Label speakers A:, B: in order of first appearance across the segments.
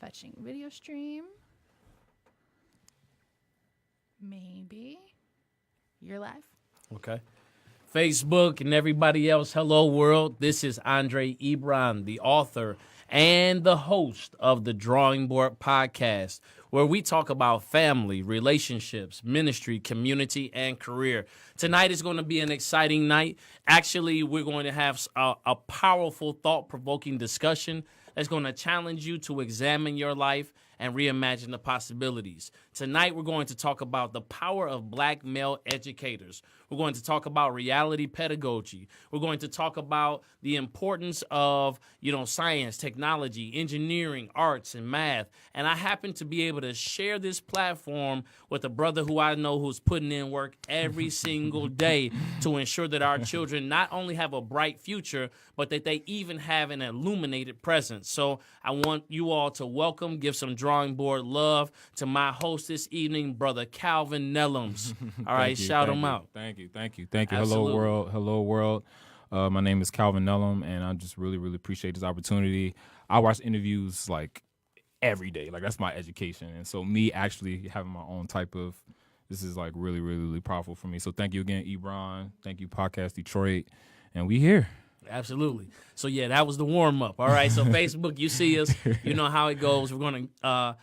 A: Fetching video stream. Maybe. You're live.
B: Okay. Facebook and everybody else, hello world. This is Andre Ebron, the author and the host of the Drawing Board Podcast, where we talk about family, relationships, ministry, community, and career. Tonight is going to be an exciting night. Actually, we're going to have a powerful, thought-provoking discussion that's going to challenge you to examine your life and reimagine the possibilities. Tonight, we're going to talk about the power of black male educators. We're going to talk about reality pedagogy. We're going to talk about the importance of, science, technology, engineering, arts, and math. And I happen to be able to share this platform with a brother who I know who's putting in work every single day to ensure that our children not only have a bright future, but that they even have an illuminated presence. So I want you all to welcome, give some drawing board love to my host this evening, Brother Calvin Nellums. All right, shout him out.
C: Thank you.
B: Absolutely.
C: Hello, world. My name is Calvin Nellum, and I just really, really appreciate this opportunity. I watch interviews like every day. Like, that's my education. And so me actually having my own type of, this is like really, really, really powerful for me. So thank you again, Ebron. Thank you, Podcast Detroit. And we here.
B: Absolutely. So, yeah, that was the warm-up. All right, so Facebook, you see us. You know how it goes. We're going to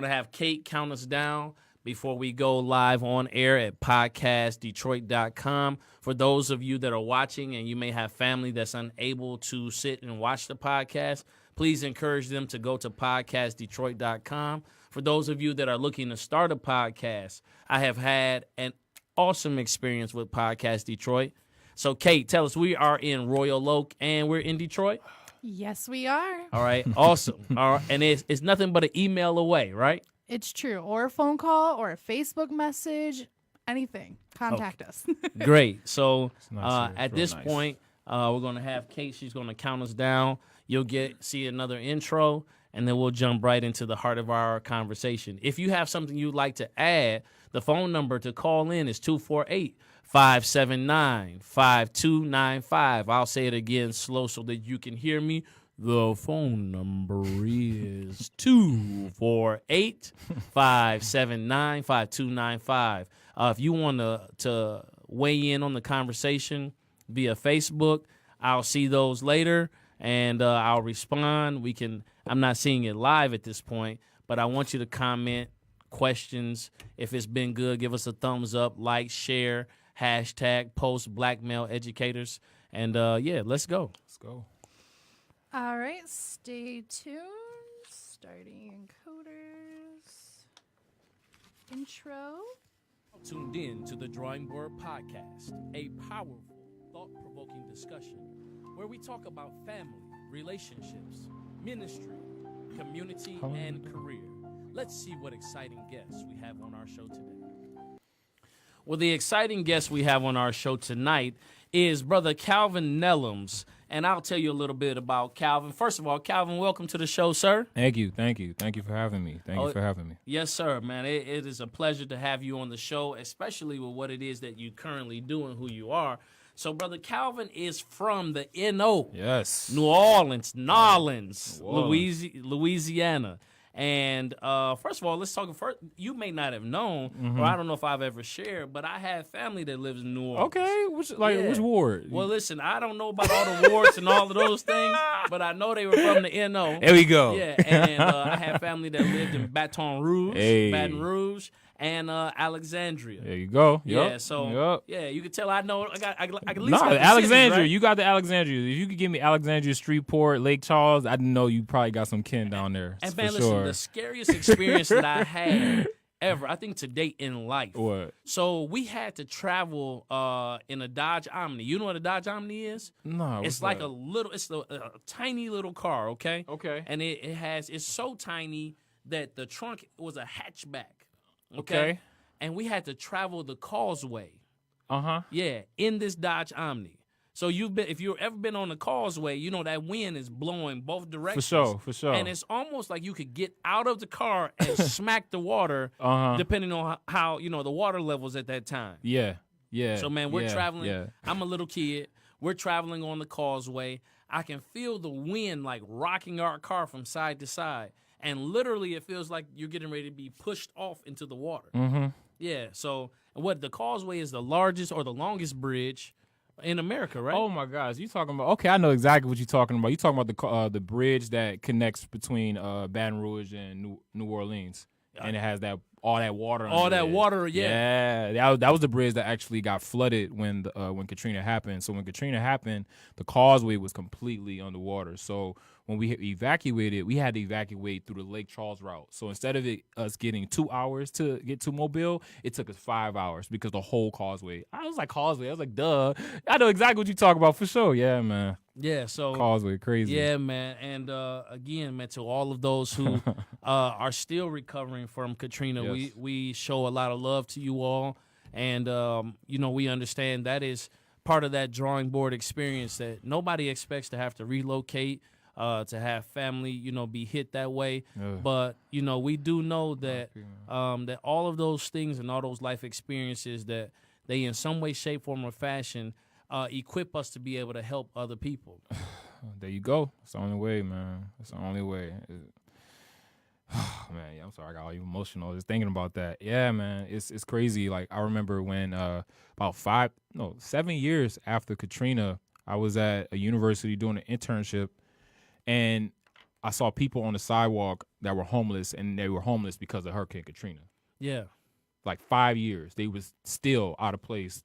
B: have Kate count us down before we go live on air at podcastdetroit.com. For those of you that are watching and you may have family that's unable to sit and watch the podcast, please encourage them to go to podcastdetroit.com. For those of you that are looking to start a podcast, I have had an awesome experience with Podcast Detroit. So, Kate, tell us, we are in Royal Oak and we're in Detroit?
A: Yes, we are.
B: All right, awesome. All right, and it's nothing but an email away, right?
A: It's true. Or a phone call or a Facebook message, anything. Contact us.
B: Great. So
C: nice,
B: at
C: real
B: this
C: nice.
B: point, we're going to have Kate. She's going to count us down. You'll see another intro, and then we'll jump right into the heart of our conversation. If you have something you'd like to add, the phone number to call in is 248-579-5295. I'll say it again slow so that you can hear me. The phone number is 248-579-5295. If you want to weigh in on the conversation via Facebook, I'll see those later, and I'll respond. I'm not seeing it live at this point, but I want you to comment questions. If it's been good, give us a thumbs up, like, share, hashtag, post Black Male Educators. And, let's go.
C: Let's go.
A: All right, stay tuned. Starting encoders. Intro.
B: Tuned in to the Drawing Board Podcast, a powerful, thought-provoking discussion where we talk about family, relationships, ministry, community, and career. Let's see what exciting guests we have on our show today. Well, the exciting guest we have on our show tonight is Brother Calvin Nellums, and I'll tell you a little bit about Calvin. First of all, Calvin, welcome to the show, sir.
C: Thank you for having me.
B: Yes, sir, man. It is a pleasure to have you on the show, especially with what it is that you currently do and who you are. So, Brother Calvin is from the N.O.
C: Yes.
B: New Orleans, Louisiana. And first of all, let's talk first. You may not have known, or I don't know if I've ever shared, but I have family that lives in New Orleans.
C: Okay, which ward?
B: Well, listen, I don't know about all the wards and all of those things, but I know they were from the NO.
C: There we go.
B: Yeah, and I have family that lived in Baton Rouge, and Alexandria.
C: There you go.
B: Yeah, so you can tell I know. I can at least got the
C: Alexandria.
B: cities, right?
C: You got the Alexandria. If you could give me Alexandria, Streetport, Lake Charles, I know you probably got some kin down there.
B: And
C: for
B: man, listen,
C: sure.
B: the scariest experience that I had ever, I think to date in life.
C: What?
B: So we had to travel in a Dodge Omni. You know what a Dodge Omni is?
C: No,
B: It's like it's a tiny little car, okay?
C: Okay.
B: And it's so tiny that the trunk was a hatchback.
C: Okay.
B: And we had to travel the causeway.
C: Uh-huh.
B: Yeah, in this Dodge Omni. So if you've ever been on the causeway, you know that wind is blowing both directions.
C: For sure.
B: And it's almost like you could get out of the car and smack the water, depending on how the water levels at that time.
C: Yeah.
B: So man, we're traveling.
C: Yeah.
B: I'm a little kid. We're traveling on the causeway. I can feel the wind like rocking our car from side to side. and literally it feels like you're getting ready to be pushed off into the water.
C: Mm-hmm.
B: Yeah. So what the causeway is the largest or the longest bridge in America, right?
C: Oh my gosh, you talking about? Okay, I know exactly what you're talking about. You talking about the bridge that connects between Baton Rouge and New Orleans, and it has all that water.
B: All
C: under
B: that
C: it.
B: water, yeah.
C: That was the bridge that actually got flooded when Katrina happened. So when Katrina happened, the causeway was completely underwater. So when we evacuated, we had to evacuate through the Lake Charles route. So instead of us getting 2 hours to get to Mobile, it took us 5 hours because the whole causeway. I was like, causeway. I was like, duh. I know exactly what you talk about for sure. Yeah, man.
B: Yeah, so
C: Causeway, crazy.
B: Yeah, man. And again, man, to all of those who are still recovering from Katrina,
C: Yes.
B: we show a lot of love to you all. And, we understand that is part of that drawing board experience that nobody expects to have to relocate, to have family, be hit that way.
C: Ugh.
B: But, we do know that that all of those things and all those life experiences that they in some way, shape, form, or fashion equip us to be able to help other people.
C: There you go. It's the only way, man. It's the only way. Man, yeah, I'm sorry, I got all emotional just thinking about that. Yeah, man, it's crazy. Like I remember when about 7 years after Katrina, I was at a university doing an internship, and I saw people on the sidewalk that were homeless, and they were homeless because of Hurricane Katrina.
B: Yeah.
C: Like 5 years, they was still out of place.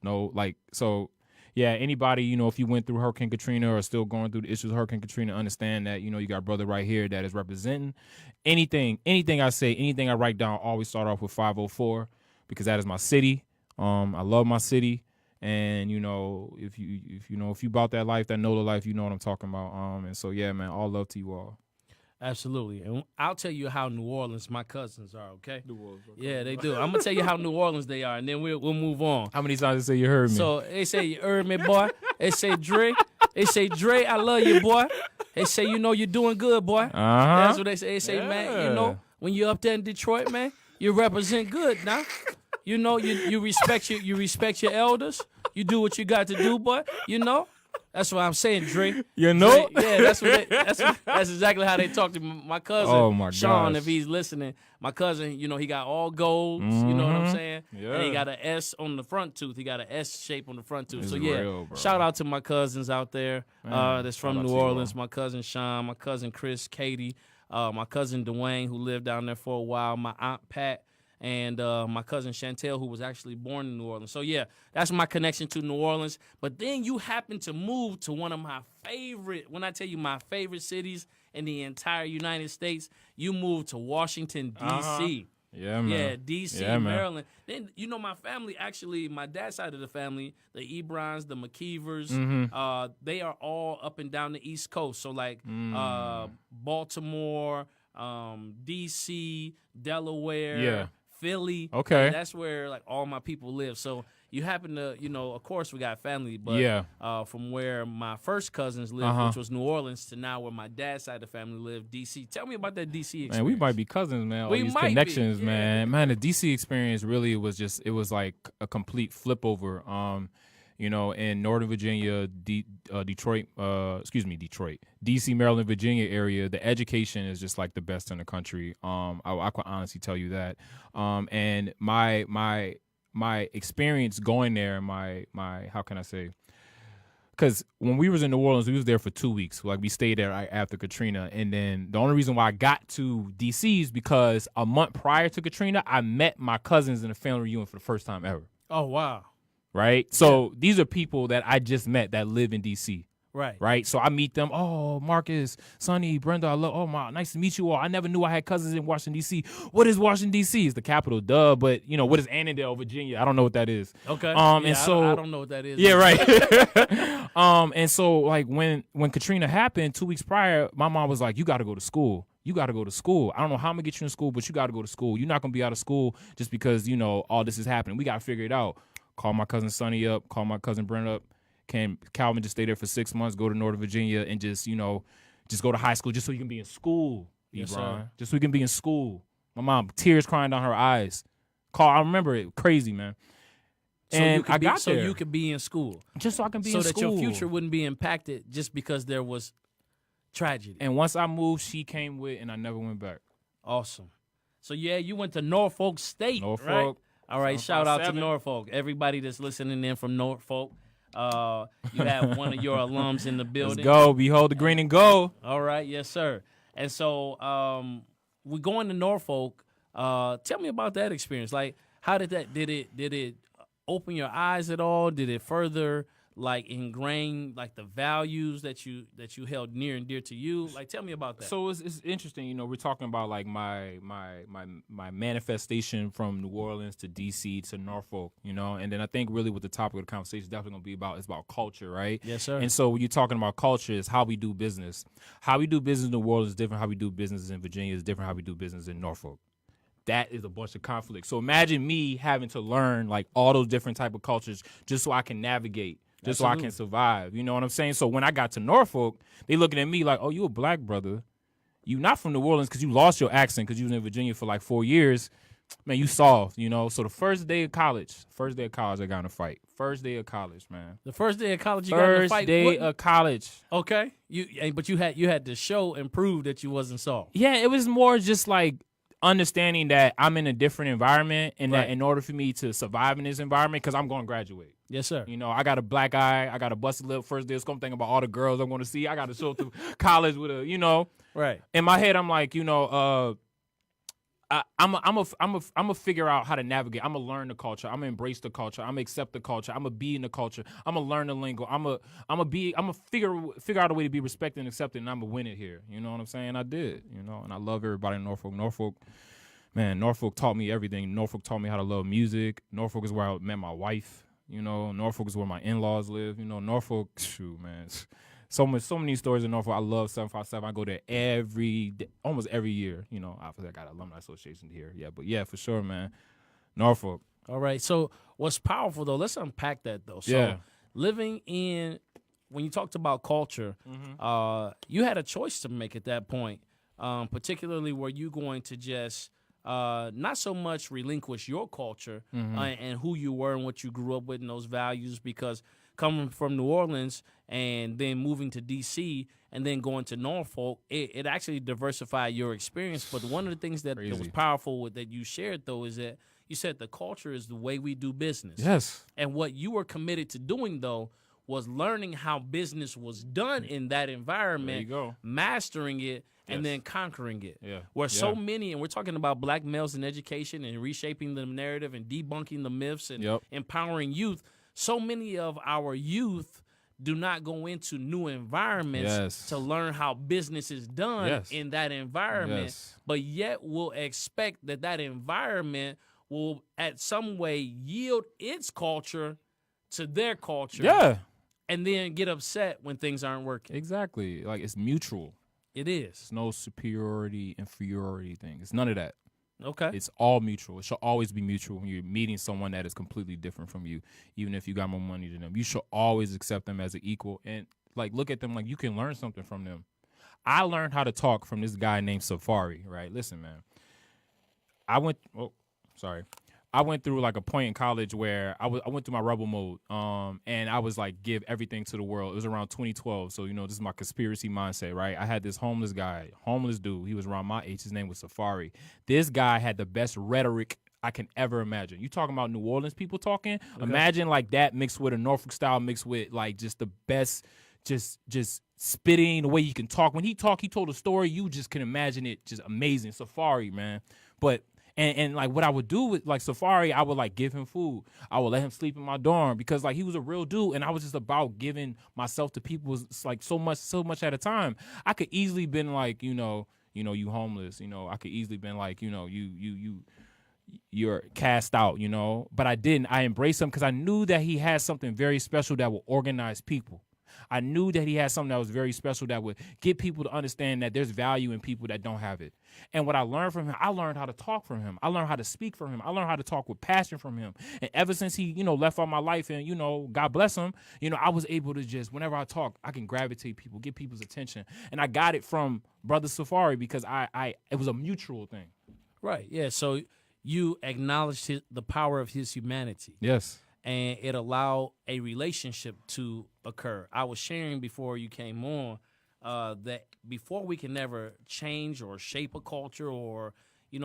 C: Yeah, anybody, if you went through Hurricane Katrina or still going through the issues of Hurricane Katrina, understand that, you got a brother right here that is representing anything I say, anything I write down, always start off with 504 because that is my city. I love my city. And, if you about that life, that know the life, you know what I'm talking about. And so, yeah, man, all love to you all.
B: Absolutely. And I'll tell you how New Orleans my cousins are, okay? Yeah, they do. I'm going to tell you how New Orleans they are, and then we'll move on.
C: How many times they say you heard me?
B: So they say, you heard me, boy. They say, Dre, I love you, boy. They say, you're doing good, boy.
C: Uh-huh.
B: That's what they say. They say,
C: Yeah.
B: man, when you're up there in Detroit, man, you represent good now. You respect your elders. You do what you got to do, boy. That's what I'm saying, Dre.
C: Dre,
B: Yeah, that's exactly how they talk to my cousin.
C: Oh, my
B: Sean,
C: gosh.
B: if he's listening. My cousin, he got all golds. You know what I'm saying?
C: Yeah.
B: And he got an S on the front tooth. He got an S shape on the front tooth.
C: It's
B: So yeah,
C: real, bro.
B: shout out to my cousins out there. That's from
C: shout out
B: New
C: to you all.
B: Orleans. My cousin Sean, my cousin Chris, Katie, my cousin Dwayne, who lived down there for a while. My aunt Pat. And my cousin Chantel, who was actually born in New Orleans. So, yeah, that's my connection to New Orleans. But then you happen to move to one of my favorite, when I tell you my favorite cities in the entire United States, you moved to Washington, D.C.
C: Yeah, man.
B: Yeah, D.C.,
C: Yeah, man.
B: Maryland. Then, my family, actually, my dad's side of the family, the Ebrons, the McKeevers, they are all up and down the East Coast. So, like Baltimore, D.C., Delaware.
C: Yeah.
B: Philly.
C: Okay.
B: That's where like all my people live. So you happen to, of course we got family, but
C: Yeah.
B: From where my first cousins lived, which was New Orleans, to now where my dad's side of the family lived, DC. Tell me about that DC experience.
C: Man, we might be cousins, man. All
B: We
C: these
B: might be,
C: connections,
B: yeah.
C: man. Man, the DC experience really was like a complete flip over. In Northern Virginia, Detroit, DC, Maryland, Virginia area, the education is just like the best in the country. I can honestly tell you that. And my experience going there, my how can I say? Because when we was in New Orleans, we was there for 2 weeks. Like we stayed there right after Katrina, and then the only reason why I got to DC is because a month prior to Katrina, I met my cousins in a family reunion for the first time ever.
B: Oh wow.
C: Right? So these are people that I just met that live in D.C.
B: Right.
C: Right? So I meet them. Oh, Marcus, Sonny, Brenda, nice to meet you all. I never knew I had cousins in Washington, D.C. What is Washington, D.C.? It's the capital, duh. But, what is Annandale, Virginia? I don't know what that is.
B: Okay.
C: And so
B: I don't know what that is.
C: yeah, right. And so like when Katrina happened 2 weeks prior, my mom was like, you got to go to school. You got to go to school. I don't know how I'm going to get you in school, but you got to go to school. You're not going to be out of school just because, all this is happening. We got to figure it out. Call my cousin Sonny up, call my cousin Brent up. Can Calvin just stay there for 6 months, go to Northern Virginia, and just go to high school just so you can be in school,
B: Yes,
C: Ebron.
B: sir.
C: Just so we can be in school. My mom, tears crying down her eyes. I remember it, crazy, man. And I got
B: so
C: there.
B: you could be in school.
C: Just so I can be
B: so
C: in
B: that
C: school.
B: your future wouldn't be impacted just because there was tragedy.
C: And once I moved, she came with, and I never went back.
B: Awesome. So yeah, you went to Norfolk State,
C: Norfolk,
B: right? All right, shout out to
C: 757.
B: Norfolk. Everybody that's listening in from Norfolk, you have one of your alums in the
C: Let's
B: building.
C: go. Behold the green and gold.
B: All right, yes, sir. And so we're going to Norfolk. Tell me about that experience. Like, how did it open your eyes at all? Did it further like ingrain like the values that you held near and dear to you? Like, tell me about that.
C: So it's interesting, we're talking about like my manifestation from New Orleans to DC to Norfolk, and then I think really what the topic of the conversation is definitely gonna be about is about culture, right?
B: Yes, sir.
C: And so when you're talking about culture, is how we do business. How we do business in New Orleans is different. How we do business in Virginia is different. How we do business in Norfolk. That is a bunch of conflict. So imagine me having to learn like all those different type of cultures just so I can navigate. Just so I can survive. You know what I'm saying? So when I got to Norfolk, they looking at me like, oh, you a black brother. You not from New Orleans because you lost your accent because you was in Virginia for like 4 years. Man, you soft, So the first day of college, I got in a fight. First day of college, man.
B: The first day of college, you got in a fight.
C: First day of college.
B: Okay. But you had to show and prove that you wasn't soft.
C: Yeah, it was more just like understanding that I'm in a different environment and
B: Right.
C: that in order for me to survive in this environment, because I'm going to graduate.
B: Yes, sir.
C: I got a black eye. I got a busted lip. First day of school, I'm thinking about all the girls I'm going to see. I got to show through college with a,
B: Right.
C: In my head, I'm like, I'm a figure out how to navigate. I'm gonna learn the culture. I'm gonna embrace the culture. I'm gonna accept the culture. I'm gonna be in the culture. I'm gonna learn the lingo. I'm gonna figure out a way to be respected and accepted, and I'm gonna win it here. You know what I'm saying? I did. And I love everybody in Norfolk. Norfolk taught me everything. Norfolk taught me how to love music. Norfolk is where I met my wife. Norfolk is where my in-laws live. Norfolk, shoot, man. So many stories in Norfolk. I love 757. I go there almost every year. Obviously I got an alumni association here. Yeah, but yeah, for sure, man. Norfolk.
B: All right. So what's powerful though? Let's unpack that though. So
C: Yeah.
B: when you talked about culture, you had a choice to make at that point. Particularly were you going to just not so much relinquish your culture and who you were and what you grew up with and those values, because coming from New Orleans and then moving to D.C. and then going to Norfolk, it actually diversified your experience. But one of the things that was powerful that you shared, though, is that you said the culture is the way we do business.
C: Yes.
B: And what you were committed to doing, though, was learning how business was done in that environment,
C: There you go.
B: mastering it, and then conquering it.
C: Yeah.
B: Where so many, and we're talking about black males in education and reshaping the narrative and debunking the myths and empowering youth. So many of our youth do not go into new environments to learn how business is done in that environment, but yet will expect that environment will at some way yield its culture to their culture.
C: Yeah.
B: And then get upset when things aren't working.
C: Exactly. Like, it's mutual.
B: It is.
C: It's no superiority, inferiority thing. It's none of that.
B: Okay.
C: It's all mutual. It should always be mutual when you're meeting someone that is completely different from you, even if you got more money than them. You should always accept them as an equal and, like, look at them like you can learn something from them. I learned how to talk from this guy named Safari, right? Listen, man. I went through like a point in college where I went through my rebel mode, and I was like, give everything to the world. It was around 2012, so this is my conspiracy mindset, right? I had this homeless dude. He was around my age. His name was Safari. This guy had the best rhetoric I can ever imagine. You talking about New Orleans people talking? Okay. Imagine like that mixed with a Norfolk style, mixed with like just the best, just spitting the way he can talk. When he talked, he told a story. You just can imagine it, just amazing. Safari, man, but. And like what I would do with like Safari, I would like give him food. I would let him sleep in my dorm because like he was a real dude, and I was just about giving myself to people like so much at a time. I could easily been like you homeless. I could easily been like you're cast out. But I didn't. I embraced him because I knew that he had something very special that would organize people. I knew that he had something that was very special that would get people to understand that there's value in people that don't have it. And what I learned from him, I learned how to talk from him. I learned how to speak from him. I learned how to talk with passion from him. And ever since he, left out my life and, God bless him, I was able to just, whenever I talk, I can gravitate people, get people's attention. And I got it from Brother Safari because it was a mutual thing.
B: Right, yeah. So you acknowledged the power of his humanity.
C: Yes.
B: And it allowed a relationship to occur. I was sharing before you came on that before we can never change or shape a culture, or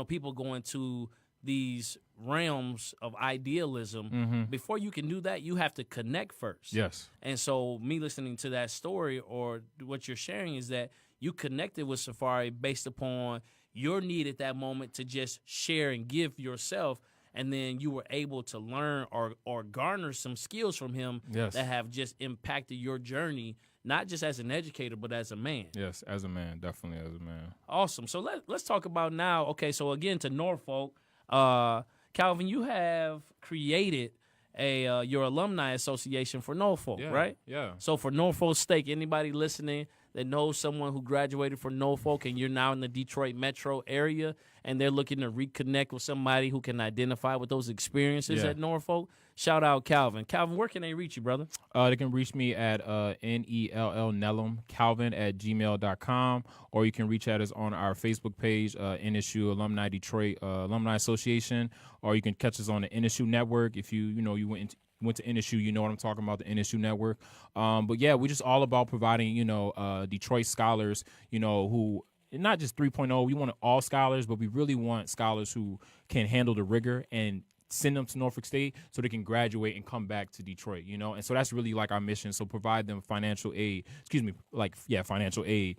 B: people go into these realms of idealism, before you can do that, you have to connect first.
C: Yes.
B: And so me listening to that story or what you're sharing is that you connected with Safari based upon your need at that moment to just share and give yourself, and then you were able to learn or garner some skills from him
C: Yes.
B: that have just impacted your journey, not just as an educator, but as a man.
C: Yes, as a man, definitely as a man.
B: Awesome. So let's talk about now. Okay, so again, to Norfolk, Calvin, you have created your alumni association for Norfolk,
C: Yeah,
B: right?
C: yeah.
B: So for Norfolk State, anybody listening that knows someone who graduated from Norfolk and you're now in the Detroit metro area and they're looking to reconnect with somebody who can identify with those experiences
C: Yeah.
B: at Norfolk, shout out Calvin. Calvin, where can they reach you, brother?
C: They can reach me at Nell Calvin@gmail.com, or you can reach at us on our Facebook page, NSU Alumni Detroit Alumni Association, or you can catch us on the NSU Network. If you went to NSU, you know what I'm talking about, the NSU Network. But yeah, we're just all about providing, Detroit scholars, who not just 3.0, we want all scholars, but we really want scholars who can handle the rigor and send them to Norfolk State so they can graduate and come back to Detroit, and so that's really like our mission. So provide them financial aid, financial aid,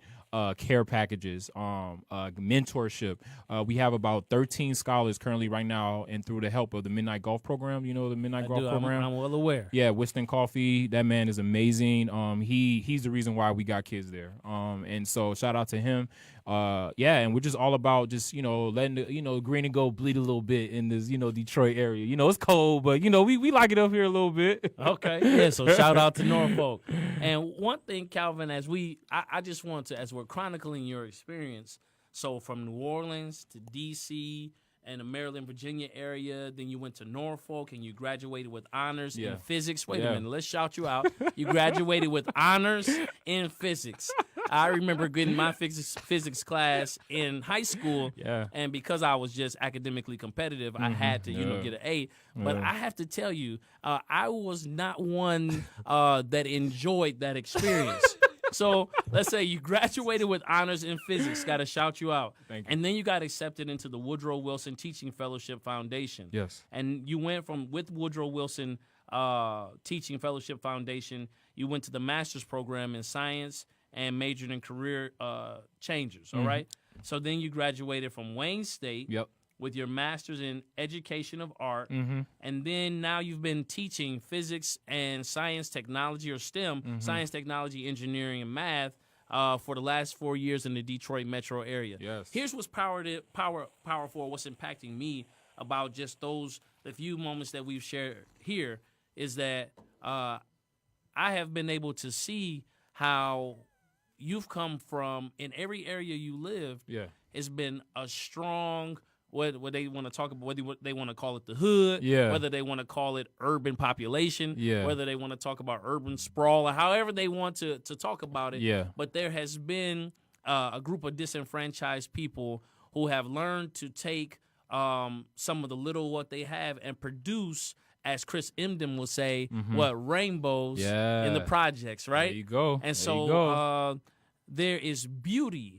C: care packages, mentorship. We have about 13 scholars currently right now, and through the help of the Midnight Golf Program, the Midnight Golf Program.
B: I'm well aware.
C: Yeah, Winston Coffee, that man is amazing. He's the reason why we got kids there. And so shout out to him. And we're just all about just, letting the, green and gold bleed a little bit in this, Detroit area. It's cold, but we like it up here a little bit.
B: Okay. Yeah, so shout out to Norfolk. And one thing, Calvin, I just want to, as we're chronicling your experience, so from New Orleans to D.C. and the Maryland, Virginia area, then you went to Norfolk and you graduated with honors in physics. Wait a minute, let's shout you out. You graduated with honors in physics. I remember getting my physics class in high school, and because I was just academically competitive, I had to, get an A. But I have to tell you, I was not one that enjoyed that experience. So let's say you graduated with honors in physics, got to shout you out.
C: Thank you.
B: And then you got accepted into the Woodrow Wilson Teaching Fellowship Foundation.
C: Yes.
B: And you went with Woodrow Wilson Teaching Fellowship Foundation, you went to the master's program in science and majored in career changers, all right? So then you graduated from Wayne State.
C: Yep.
B: With your master's in education of art, and then now you've been teaching physics and science, technology, or STEM, science, technology, engineering, and math for the last 4 years in the Detroit metro area.
C: Yes.
B: Here's what's powerful, what's impacting me about just the few moments that we've shared here is that I have been able to see how you've come from, in every area you lived, it's been a strong, what they want to talk about, whether they want to call it the hood, whether they want to call it urban population, whether they want to talk about urban sprawl, or however they want to talk about it. But there has been a group of disenfranchised people who have learned to take some of the little what they have and produce, as Chris Emdin will say, rainbows in the projects, right?
C: There you go.
B: And so there is beauty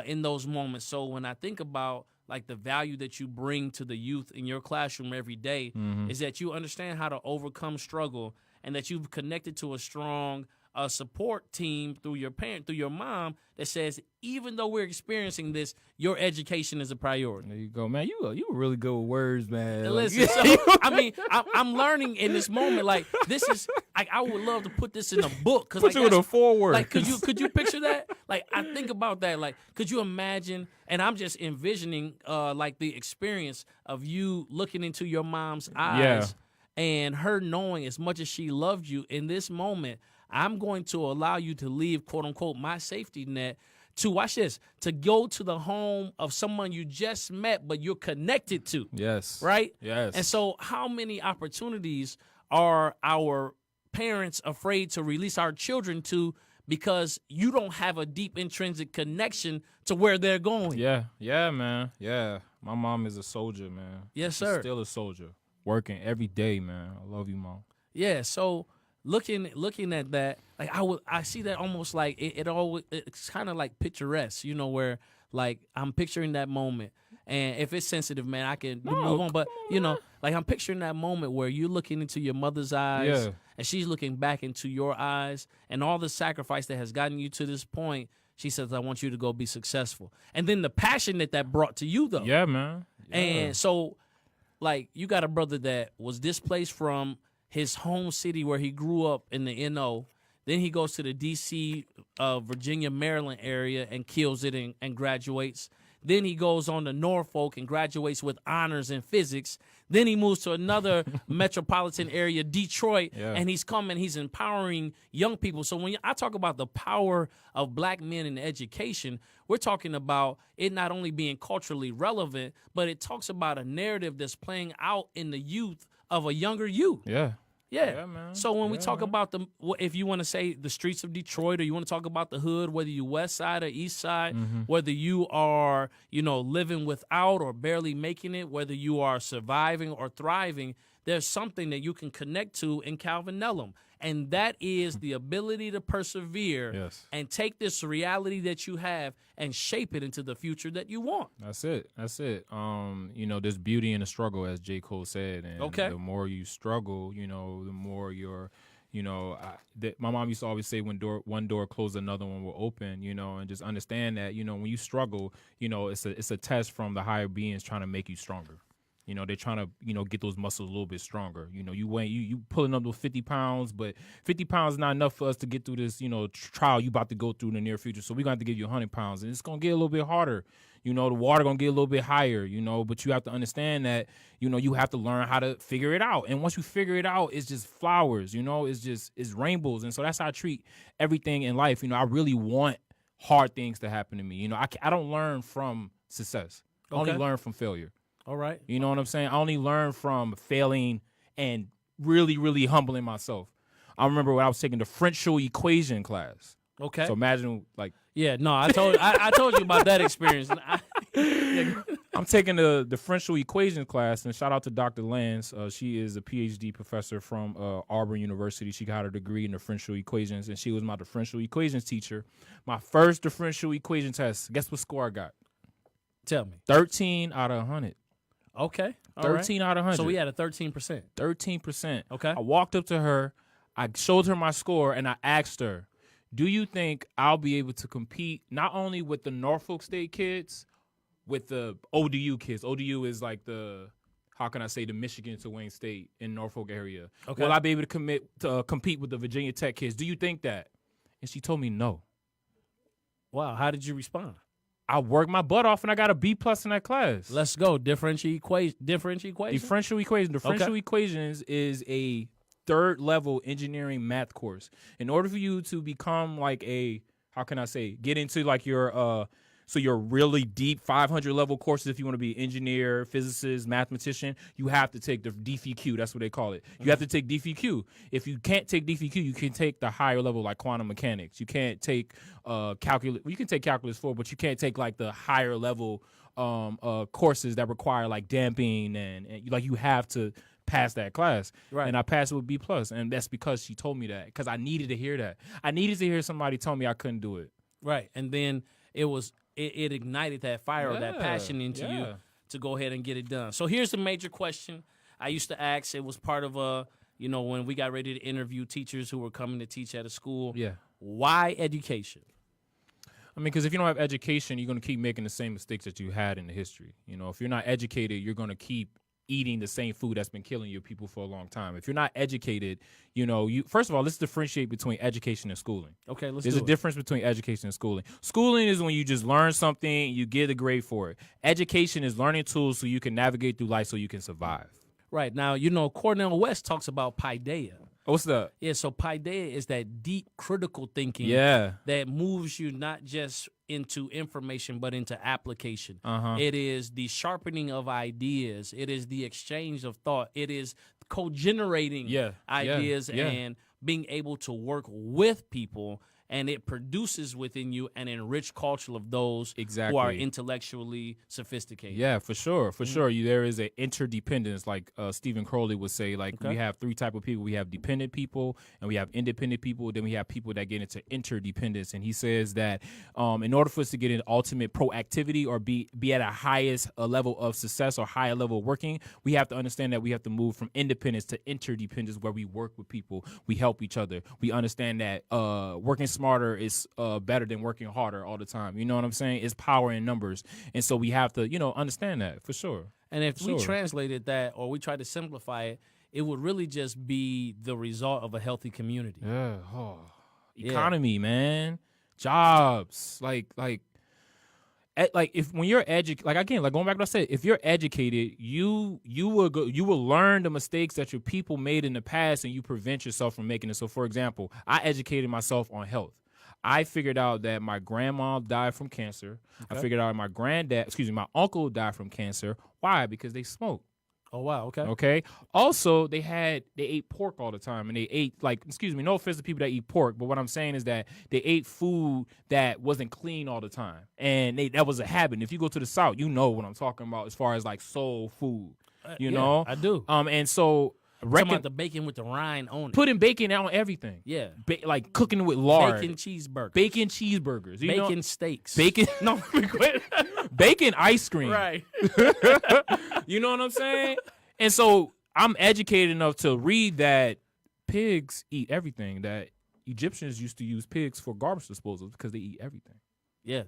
B: in those moments. So when I think about like the value that you bring to the youth in your classroom every day is that you understand how to overcome struggle, and that you've connected to a strong support team through your parent, through your mom, that says, even though we're experiencing this, your education is a priority.
C: There you go, man. You were really good with words, man.
B: Listen, so, I mean, I'm learning in this moment. Like, this is, I would love to put this in a book.
C: Put you in a foreword.
B: Like, could you picture that? Like, I think about that. Like, could you imagine? And I'm just envisioning, like, the experience of you looking into your mom's eyes and her knowing, as much as she loved you in this moment, I'm going to allow you to leave, quote unquote, my safety net to, watch this, to go to the home of someone you just met, but you're connected to.
C: Yes.
B: Right?
C: Yes.
B: And so how many opportunities are our parents afraid to release our children to because you don't have a deep intrinsic connection to where they're going?
C: Yeah. Yeah, man. Yeah. My mom is a soldier, man.
B: Yes,
C: She's
B: sir.
C: still a soldier. Working every day, man. I love you, Mom.
B: Yeah, so looking at that, like I see that almost like it's kind of like picturesque, where like I'm picturing that moment. And if it's sensitive, man, I can move on. But like I'm picturing that moment where you're looking into your mother's eyes, and she's looking back into your eyes, and all the sacrifice that has gotten you to this point. She says, "I want you to go be successful." And then the passion that brought to you, though.
C: Yeah, man. Yeah.
B: And so, like, you got a brother that was displaced from his home city where he grew up in the NO. Then he goes to the D.C., Virginia, Maryland area and kills it and graduates. Then he goes on to Norfolk and graduates with honors in physics. Then he moves to another metropolitan area, Detroit, and he's empowering young people. So when I talk about the power of black men in education, we're talking about it not only being culturally relevant, but it talks about a narrative that's playing out in the youth of a younger youth. Yeah,
C: man.
B: So when we talk about if you want to say the streets of Detroit, or you want to talk about the hood, whether you west side or east side, whether you are, living without or barely making it, whether you are surviving or thriving, there's something that you can connect to in Calvin Nellum. And that is the ability to persevere and take this reality that you have and shape it into the future that you want.
C: That's it. There's beauty in the struggle, as J. Cole said. And the more you struggle, the more you're, my mom used to always say one door closed, another one will open, and just understand that, when you struggle, it's a test from the higher beings trying to make you stronger. They're trying to, get those muscles a little bit stronger. You pulling up those 50 pounds, but 50 pounds is not enough for us to get through this, trial you about to go through in the near future. So we're going to have to give you 100 pounds, and it's going to get a little bit harder. The water going to get a little bit higher, but you have to understand that, you have to learn how to figure it out. And once you figure it out, it's just flowers, it's rainbows. And so that's how I treat everything in life. I really want hard things to happen to me. I don't learn from success. I only learn from failure.
B: All right.
C: You know what I'm saying? I only learn from failing and really, really humbling myself. I remember when I was taking the differential equation class.
B: Okay.
C: So imagine
B: I told you about that experience.
C: I'm taking the differential equation class, and shout out to Dr. Lance. She is a PhD professor from Auburn University. She got her degree in differential equations, and she was my differential equations teacher. My first differential equation test, guess what score I got?
B: Tell me.
C: 13 out of 100.
B: Okay.
C: 13 out of 100.
B: So we had a 13%.
C: 13%.
B: Okay.
C: I walked up to her, I showed her my score, and I asked her, do you think I'll be able to compete not only with the Norfolk State kids, with the ODU kids? ODU is like the Michigan to Wayne State in Norfolk area. Okay. Will I be able to compete with the Virginia Tech kids? Do you think that? And she told me no.
B: Wow. How did you respond?
C: I worked my butt off, and I got a B+ in that class.
B: Let's go. Differential equation.
C: Differential equations is a third-level engineering math course. In order for you to become like get into like your really deep 500-level courses, if you want to be engineer, physicist, mathematician, you have to take the DFQ. That's what they call it. You have to take DFQ. If you can't take DFQ, you can take the higher level like quantum mechanics. You can't take calculus. You can take calculus 4, but you can't take like the higher level courses that require like damping and like you have to pass that class. Right. And I passed it with B+, and that's because she told me that, because I needed to hear that. I needed to hear somebody tell me I couldn't do it.
B: Right. And then it ignited that fire or that passion into you to go ahead and get it done. So here's the major question I used to ask. It was part of when we got ready to interview teachers who were coming to teach at a school.
C: Yeah.
B: Why education?
C: I mean, because if you don't have education, you're going to keep making the same mistakes that you had in the history. If you're not educated, you're going to keep eating the same food that's been killing your people for a long time. If you're not educated, first of all, let's differentiate between education and schooling.
B: Okay,
C: There's a difference between education and schooling. Schooling is when you just learn something, you get a grade for it. Education is learning tools so you can navigate through life so you can survive.
B: Right. Now, Cornel West talks about paideia.
C: What's that?
B: Yeah, so paideia is that deep critical thinking that moves you not just into information but into application. It is the sharpening of ideas. It is the exchange of thought. It is co-generating ideas and being able to work with people and it produces within you an enriched culture of those who are
C: Exactly.
B: intellectually sophisticated.
C: Yeah, for sure, for sure. There is an interdependence, like Stephen Crowley would say. Like we have three type of people: we have dependent people, and we have independent people. Then we have people that get into interdependence. And he says that in order for us to get into ultimate proactivity or be at a highest level of success or higher level of working, we have to understand that we have to move from independence to interdependence, where we work with people, we help each other. We understand that working smarter is better than working harder all the time. You know what I'm saying? It's power in numbers. And so we have to, understand that for sure.
B: And if we
C: Sure.
B: translated that or we tried to simplify it, it would really just be the result of a healthy community.
C: Yeah. Economy, man. Jobs. Like if when you're educated, like again, like going back to what I said, if you're educated, you will learn the mistakes that your people made in the past, and you prevent yourself from making it. So, for example, I educated myself on health. I figured out that my grandma died from cancer. I figured out my uncle died from cancer. Why? Because they smoked.
B: Oh, wow. Okay.
C: Okay. Also, they ate pork all the time, and they ate no offense to people that eat pork, but what I'm saying is that they ate food that wasn't clean all the time, and that was a habit. And if you go to the South, you know what I'm talking about as far as like soul food. You know,
B: I do.
C: And so
B: Talking about the bacon with the rind on it.
C: putting bacon on everything.
B: Yeah.
C: Like cooking it with lard.
B: Bacon cheeseburgers.
C: Bacon cheeseburgers. You know?
B: Bacon steaks.
C: Bacon. No, bacon ice cream.
B: Right.
C: You know what I'm saying? And so I'm educated enough to read that pigs eat everything. That Egyptians used to use pigs for garbage disposal because they eat everything.
B: Yeah,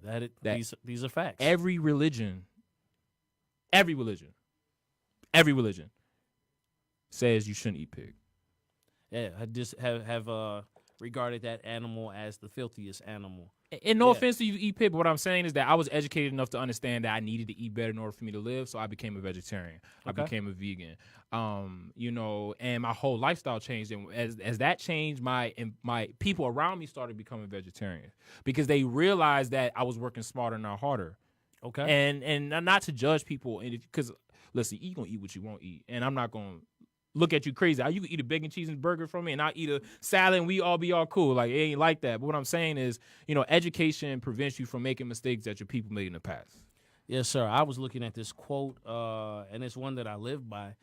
B: these are facts.
C: Every religion says you shouldn't eat pig.
B: Yeah, I just have regarded that animal as the filthiest animal.
C: And no
B: Yeah.
C: offense to you eat pig, but what I'm saying is that I was educated enough to understand that I needed to eat better in order for me to live, so I became a vegetarian.
B: Okay.
C: I became a vegan. And my whole lifestyle changed, and as that changed, my people around me started becoming vegetarian because they realized that I was working smarter, not harder.
B: Okay.
C: And not to judge people, because listen, you gonna eat what you won't eat, and I'm not gonna look at you crazy. You can eat a bacon cheese and burger from me, and I'll eat a salad, and we all be all cool. Like, it ain't like that. But what I'm saying is, education prevents you from making mistakes that your people made in the past.
B: Yes, sir. I was looking at this quote, and it's one that I live by.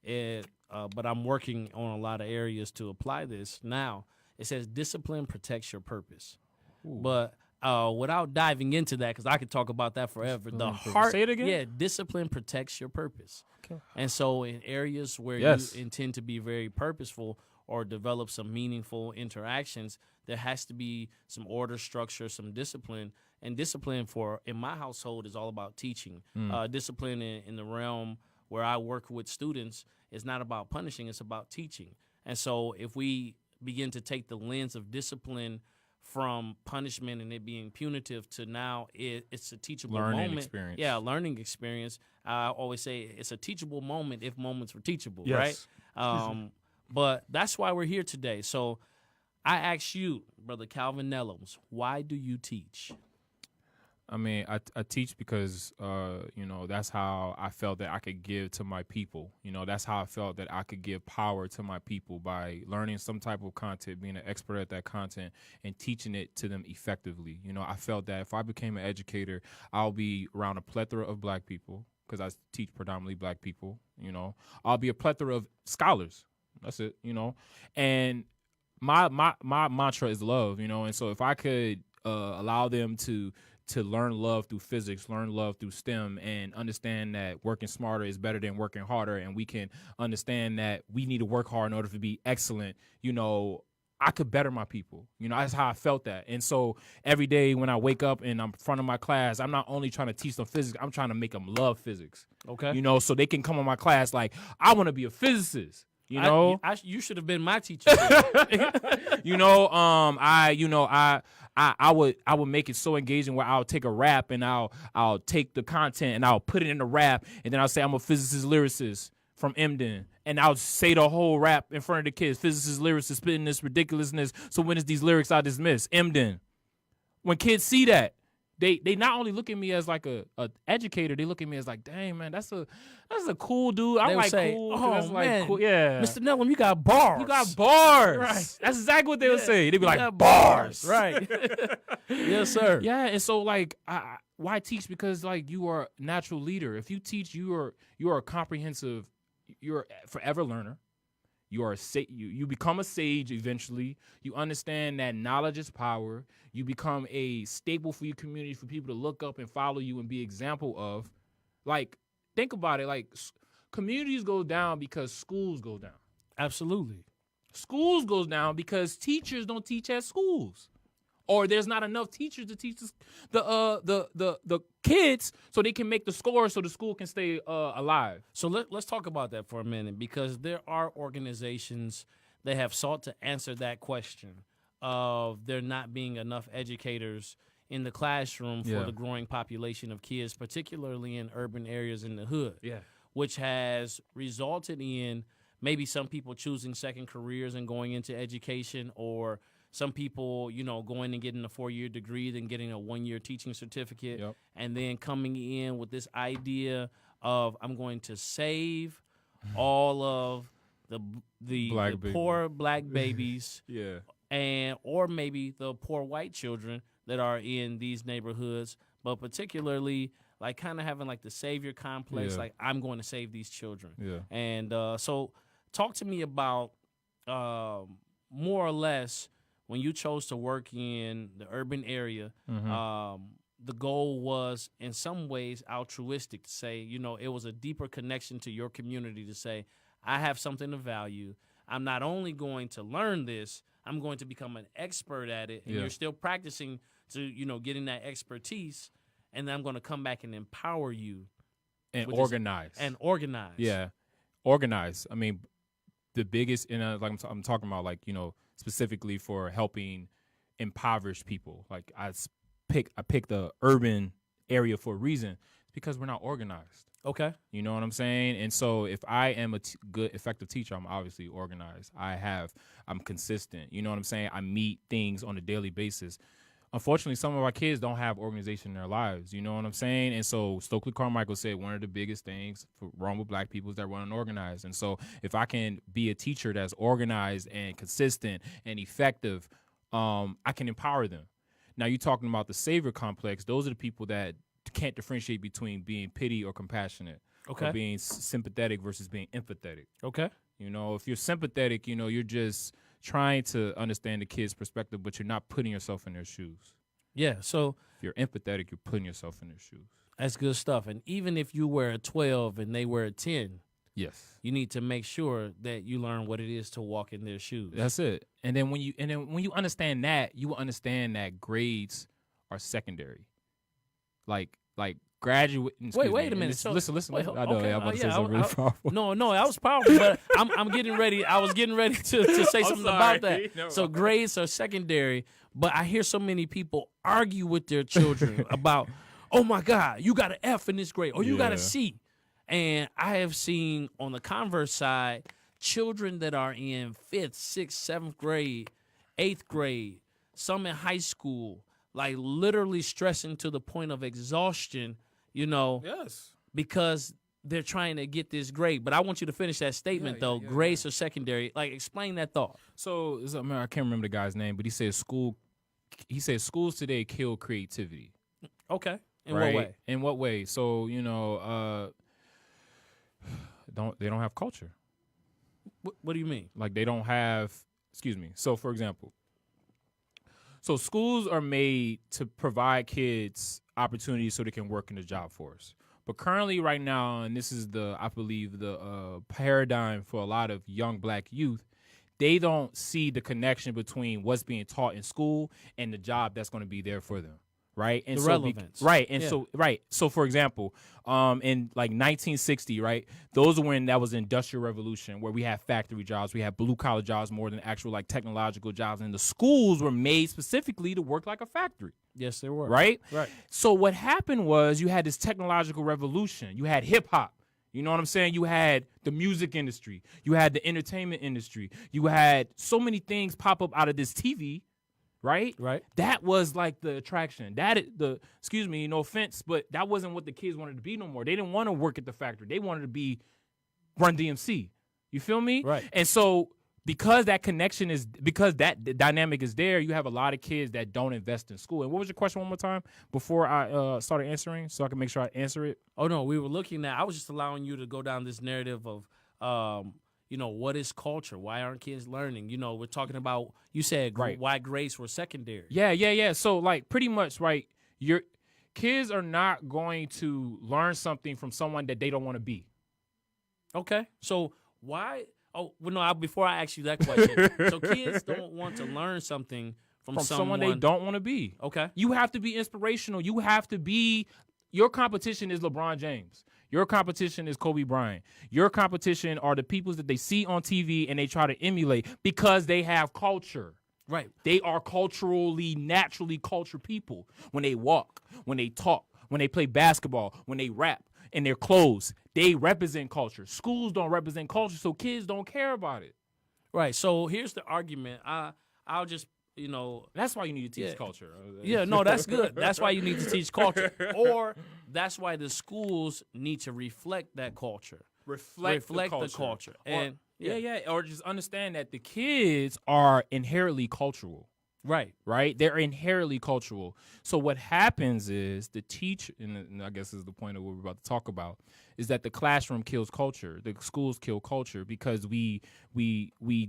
B: But I'm working on a lot of areas to apply this. Now, it says discipline protects your purpose. Ooh. But without diving into that, because I could talk about that forever, the heart.
C: Say it again?
B: Yeah, discipline protects your purpose. Okay. And so in areas where
C: Yes.
B: you intend to be very purposeful or develop some meaningful interactions, there has to be some order, structure, some discipline. And discipline in my household is all about teaching. Discipline in the realm where I work with students is not about punishing, it's about teaching. And so if we begin to take the lens of discipline from punishment and it being punitive to now it's a teachable moment.
C: Experience.
B: Yeah, a learning experience. I always say it's a teachable moment if moments were teachable,
C: Yes.
B: right? But that's why we're here today. So I ask you, Brother Calvin Nellums, why do you teach?
C: I mean, I teach because, that's how I felt that I could give to my people. That's how I felt that I could give power to my people by learning some type of content, being an expert at that content, and teaching it to them effectively. I felt that if I became an educator, I'll be around a plethora of black people because I teach predominantly black people. I'll be a plethora of scholars. That's it, And my mantra is love, And so if I could allow them to learn love through physics, learn love through STEM, and understand that working smarter is better than working harder, and we can understand that we need to work hard in order to be excellent, I could better my people. That's how I felt that. And so every day when I wake up and I'm in front of my class, I'm not only trying to teach them physics, I'm trying to make them love physics.
B: Okay.
C: So they can come on my class like, I want to be a physicist.
B: You should have been my teacher.
C: I would make it so engaging where I'll take a rap and I'll take the content and I'll put it in the rap, and then I'll say I'm a physicist lyricist from Emden, and I'll say the whole rap in front of the kids. Physicist lyricist spitting this ridiculousness. So when is these lyrics I dismiss? Emden. When kids see that, they not only look at me as like a educator, they look at me as like, dang man, that's a cool dude. I'm
B: They would
C: like
B: say,
C: cool.
B: "Oh,
C: That's like
B: man,
C: cool. Yeah,
B: Mr. Nellum, you got bars.
C: you got bars.
B: Right.
C: That's exactly what they would say. They'd be
B: You
C: like
B: got
C: bars.
B: Right. Yes, sir.
C: Yeah, and so like, why teach? Because like you are a natural leader. If you teach, you are a comprehensive. You're a forever learner. You are you become a sage eventually. You understand that knowledge is power. You become a staple for your community, for people to look up and follow you and be example of. Like, think about it. Like, communities go down because schools go down.
B: Absolutely.
C: Schools goes down because teachers don't teach at schools, or there's not enough teachers to teach the kids so they can make the score so the school can stay alive.
B: So let's talk about that for a minute, because there are organizations that have sought to answer that question of there not being enough educators in the classroom for
C: Yeah.
B: the growing population of kids, particularly in urban areas in the hood,
C: Yeah.
B: which has resulted in maybe some people choosing second careers and going into education, or some people, going and getting a 4-year degree, then getting a 1-year teaching certificate,
C: Yep.
B: and then coming in with this idea of I'm going to save all of the
C: Black baby.
B: poor black babies,
C: Yeah.
B: or maybe the poor white children that are in these neighborhoods, but particularly like kind of having like the savior complex,
C: Yeah.
B: like I'm going to save these children.
C: Yeah.
B: And so talk to me about more or less when you chose to work in the urban area. The goal was in some ways altruistic, to say, it was a deeper connection to your community, to say, I have something of value. I'm not only going to learn this, I'm going to become an expert at it. And
C: Yeah.
B: you're still practicing to, getting that expertise. And then I'm going to come back and empower you
C: And
B: which is-
C: organize.
B: organize.
C: Yeah, organize. I mean, the biggest, like I'm talking about, like, specifically for helping impoverished people. Like I picked the urban area for a reason. It's because we're not organized.
B: Okay.
C: You know what I'm saying? And so if I am a good, effective teacher, I'm obviously organized. I'm consistent. You know what I'm saying? I meet things on a daily basis. Unfortunately, some of our kids don't have organization in their lives. You know what I'm saying? And so Stokely Carmichael said one of the biggest things wrong with black people is that we're unorganized. And so if I can be a teacher that's organized and consistent and effective, I can empower them. Now, you're talking about the savior complex. Those are the people that can't differentiate between being pity or compassionate,
B: Okay.
C: or being sympathetic versus being empathetic.
B: Okay.
C: If you're sympathetic, you're just trying to understand the kid's perspective, but you're not putting yourself in their shoes.
B: Yeah. So
C: If you're empathetic, you're putting yourself in their shoes.
B: that's good stuff. And even if you wear a 12 and they wear a 10,
C: Yes.
B: you need to make sure that you learn what it is to walk in their shoes.
C: That's it. And then when you understand that, you will understand that grades are secondary. Like graduate.
B: Wait a minute. So,
C: Listen.
B: wait,
C: I know.
B: okay.
C: I'm about to say
B: Yeah,
C: something really powerful.
B: No, that was powerful. But I'm getting ready. I was getting ready to say something about
C: sorry.
B: that.
C: No.
B: So grades are secondary, but I hear so many people argue with their children about, oh my God, you got an F in this grade, or you got a
C: Yeah.
B: C. And I have seen on the converse side, children that are in 5th, 6th, 7th grade, 8th grade, some in high school, like literally stressing to the point of exhaustion,
C: Yes.
B: because they're trying to get this grade. But I want you to finish that statement, though. Grades are secondary. Like, explain that thought.
C: So I can't remember the guy's name, but he said schools today kill creativity.
B: Okay. In
C: right?
B: what way?
C: In what way? So they don't have culture.
B: What do you mean?
C: Like they don't have. Excuse me. So for example, schools are made to provide kids opportunities so they can work in the job force. But currently, right now, and this is I believe the paradigm for a lot of young black youth, they don't see the connection between what's being taught in school and the job that's going to be there for them. Right. And
B: The
C: so
B: relevance.
C: right. And
B: Yeah.
C: So for example, in like 1960, right, those are when that was the Industrial Revolution, where we had factory jobs, we had blue collar jobs more than actual like technological jobs, and the schools were made specifically to work like a factory.
B: Yes, there were.
C: Right.
B: Right.
C: So what happened was you had this technological revolution. You had hip hop. You know what I'm saying? You had the music industry. You had the entertainment industry. You had so many things pop up out of this TV. right?
B: Right.
C: That was like the attraction. Excuse me, no offense, but that wasn't what the kids wanted to be no more. They didn't want to work at the factory. They wanted to be Run DMC. You feel me?
B: Right.
C: And so because that dynamic is there, you have a lot of kids that don't invest in school. And what was your question one more time before I started answering, so I can make sure I answer it?
B: Oh no, we were looking at. I was just allowing you to go down this narrative of, what is culture? Why aren't kids learning? We're talking about. You said
C: Right.
B: why grades were secondary.
C: Yeah. So like pretty much, right? Your kids are not going to learn something from someone that they don't want to be.
B: Okay. So why? Oh, well, no. Before I ask you that question, so kids don't want to learn something from
C: Someone they don't want to be.
B: Okay.
C: You have to be inspirational. You have to be. Your competition is LeBron James. Your competition is Kobe Bryant. Your competition are the people that they see on TV and they try to emulate because they have culture.
B: Right.
C: They are naturally cultured people. When they walk, when they talk, when they play basketball, when they rap, in their clothes, they represent culture. Schools don't represent culture, so kids don't care about it.
B: Right. So here's the argument. I'll just,
C: That's why you need to teach
B: Yeah.
C: culture.
B: Yeah, no, that's good. That's why you need to teach culture. Or that's why the schools need to reflect that culture.
C: Reflect
B: the culture. And
C: yeah. Or just understand that the kids are inherently cultural. Right? They're inherently cultural. So what happens is the teacher, and I guess this is the point of what we're about to talk about, is that the classroom kills culture. The schools kill culture because we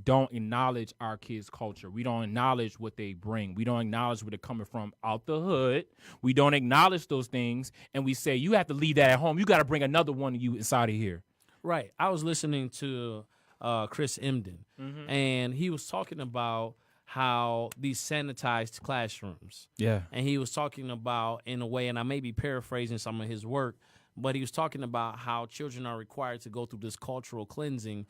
C: don't acknowledge our kids' culture. We don't acknowledge what they bring. We don't acknowledge where they're coming from out the hood. We don't acknowledge those things, and we say, you have to leave that at home. You got to bring another one of you inside of here.
B: Right. I was listening to Chris Emden, and he was talking about how these sanitized classrooms.
C: Yeah.
B: And he was talking about, in a way, and I may be paraphrasing some of his work, but he was talking about how children are required to go through this cultural cleansing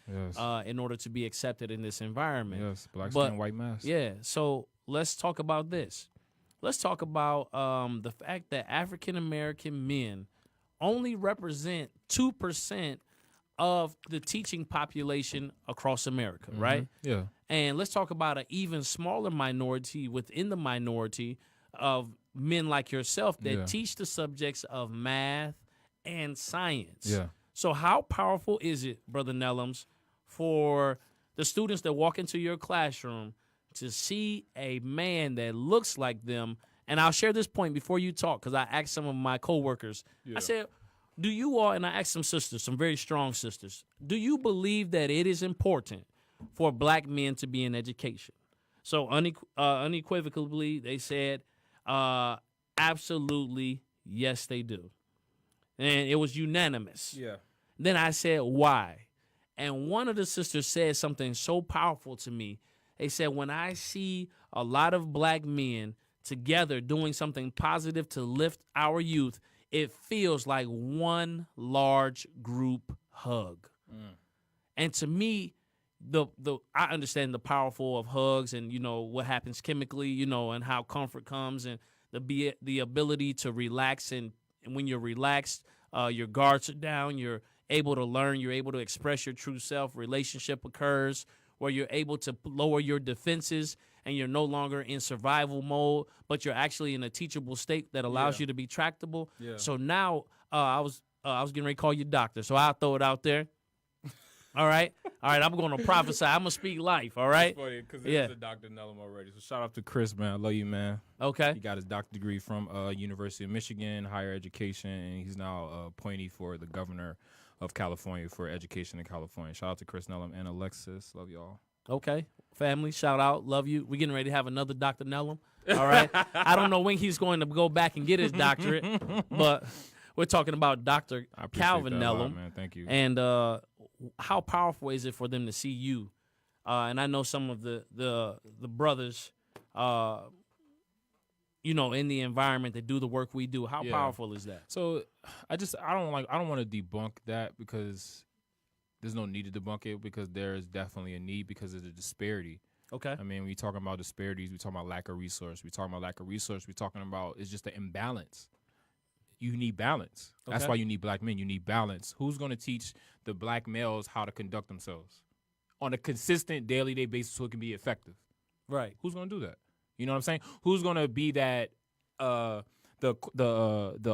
B: in order to be accepted in this environment.
C: Yes, black skin, white mask.
B: Yeah, so let's talk about this. Let's talk about the fact that African-American men only represent 2% of the teaching population across America, right?
C: Yeah.
B: And let's talk about an even smaller minority within the minority of men like yourself that teach the subjects of math and science.
C: Yeah.
B: So how powerful is it, Brother Nellums, for the students that walk into your classroom to see a man that looks like them? And I'll share this point before you talk, because I asked some of my coworkers. I said, do you all, and I asked some sisters, some very strong sisters, do you believe that it is important for black men to be in education? So unequivocally, they said, absolutely, yes, they do. And it was unanimous.
C: Yeah.
B: Then I said, why? And one of the sisters said something so powerful to me. They said, when I see a lot of black men together doing something positive to lift our youth, it feels like one large group hug. And to me, I understand the powerful of hugs and, what happens chemically, and how comfort comes and the ability to relax. And when you're relaxed, your guards are down, you're able to learn, you're able to express your true self. Relationship occurs where you're able to lower your defenses and you're no longer in survival mode, but you're actually in a teachable state that allows you to be tractable. Yeah. So now I was getting ready to call you doctor, so I'll throw it out there. All right, I'm going to prophesy. I'm going to speak life, all right?
C: It's funny because there's a Dr. Nellum already. So shout out to Chris, man. I love you, man.
B: Okay.
C: He got his doctorate degree from University of Michigan, higher education, and he's now appointee for the governor of California for education in California. Shout out to Chris Nellum and Alexis. Love y'all.
B: Okay. Family, shout out. Love you. We're getting ready to have another Dr. Nellum. All right. I don't know when he's going to go back and get his doctorate, but we're talking about Dr. Calvin Nellum.
C: Man. Thank you.
B: And how powerful is it for them to see you? And I know some of the brothers, in the environment that do the work we do. How powerful is that?
C: So I don't want to debunk that because there's no need to debunk it because there is definitely a need because of the disparity.
B: Okay.
C: I mean, when we talking about disparities, we talking about lack of resource. We're talking about it's just the imbalance. You need balance. Okay. That's why you need black men. You need balance. Who's going to teach the black males how to conduct themselves on a consistent daily day basis so it can be effective?
B: Right.
C: Who's going to do that? You know what I'm saying? Who's going to be that the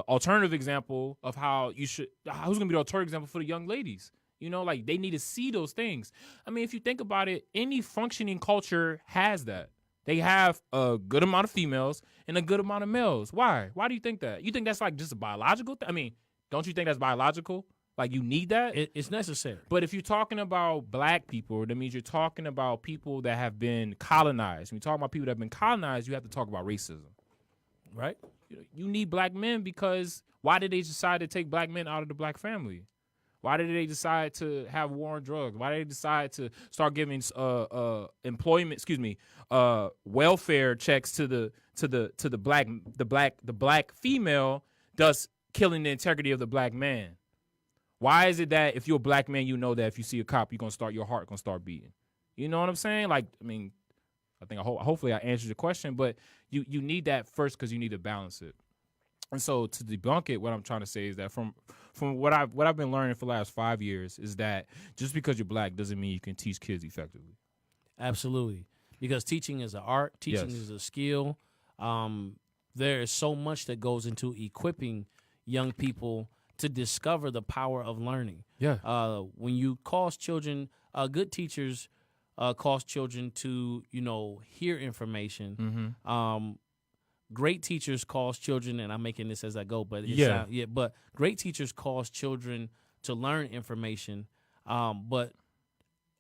C: alternative example of how you should? Who's going to be the alternative example for the young ladies? You know, like they need to see those things. I mean, if you think about it, any functioning culture has that. They have a good amount of females and a good amount of males. Why? Why do you think that? You think that's like just a biological thing? I mean, don't you think that's biological? Like you need that?
B: It's necessary.
C: But if you're talking about black people, that means you're talking about people that have been colonized. When you talk about people that have been colonized, you have to talk about racism,
B: Right?
C: You need black men because why did they decide to take black men out of the black family? Why did they decide to have war on drugs? Why did they decide to start giving welfare checks to the black female, thus killing the integrity of the black man? Why is it that if you're a black man, you know that if you see a cop, your heart gonna start beating? You know what I'm saying? Like, I mean, hopefully I answered your question, but you need that first because you need to balance it. And so to debunk it, what I'm trying to say is that from what I've been learning for the last 5 years is that just because you're black doesn't mean you can teach kids effectively.
B: Absolutely. Because teaching is an art, teaching is a skill. There is so much that goes into equipping young people to discover the power of learning.
C: Yeah.
B: When you cause children, good teachers cause children to, hear information.
C: Mm-hmm.
B: Great teachers cause children, and I'm making this as I go, but but great teachers cause children to learn information. But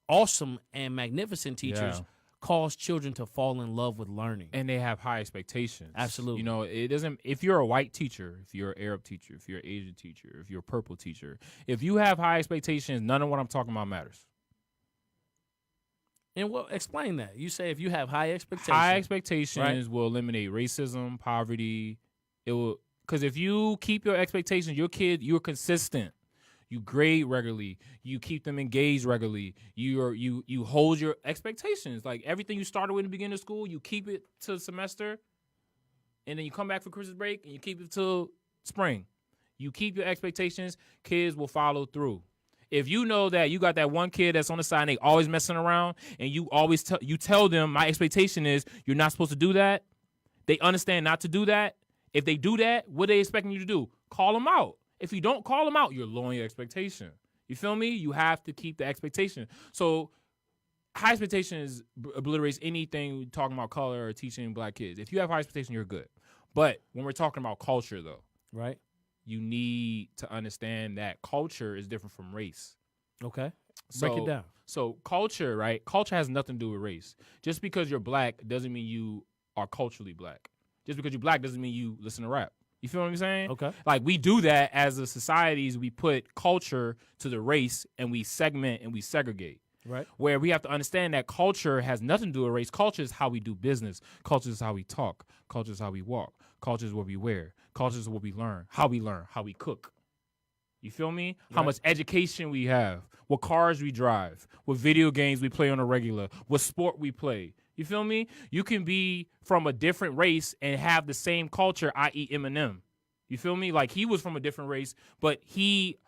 B: awesome and magnificent teachers cause children to fall in love with learning.
C: And they have high expectations.
B: Absolutely.
C: It doesn't, if you're a white teacher, if you're an Arab teacher, if you're an Asian teacher, if you're a purple teacher, if you have high expectations, none of what I'm talking about matters.
B: And explain that. You say if you have high expectations.
C: High expectations will eliminate racism, poverty. It will, because if you keep your expectations, your kid, you're consistent. You grade regularly. You keep them engaged regularly. You hold your expectations. Like everything you started with in the beginning of school, you keep it to the semester, and then you come back for Christmas break and you keep it till spring. You keep your expectations. Kids will follow through. If you know that you got that one kid that's on the side and they always messing around, and you always tell them my expectation is you're not supposed to do that, they understand not to do that. If they do that, what are they expecting you to do? Call them out. If you don't call them out, you're lowering your expectation. You feel me? You have to keep the expectation. So high expectations obliterates anything talking about color or teaching black kids. If you have high expectation, you're good. But when we're talking about culture, though,
B: right?
C: You need to understand that culture is different from race.
B: Okay. Break it down.
C: So culture, right? Culture has nothing to do with race. Just because you're black doesn't mean you are culturally black. Just because you're black doesn't mean you listen to rap. You feel what I'm saying?
B: Okay.
C: Like we do that as a society. We put culture to the race and we segment and we segregate.
B: Right.
C: Where we have to understand that culture has nothing to do with race. Culture is how we do business. Culture is how we talk. Culture is how we walk. Culture is what we wear. Culture is what we learn, how we cook. You feel me?
B: Right.
C: How much education we have, what cars we drive, what video games we play on a regular, what sport we play. You feel me? You can be from a different race and have the same culture, i.e. Eminem. You feel me? Like he was from a different race, but he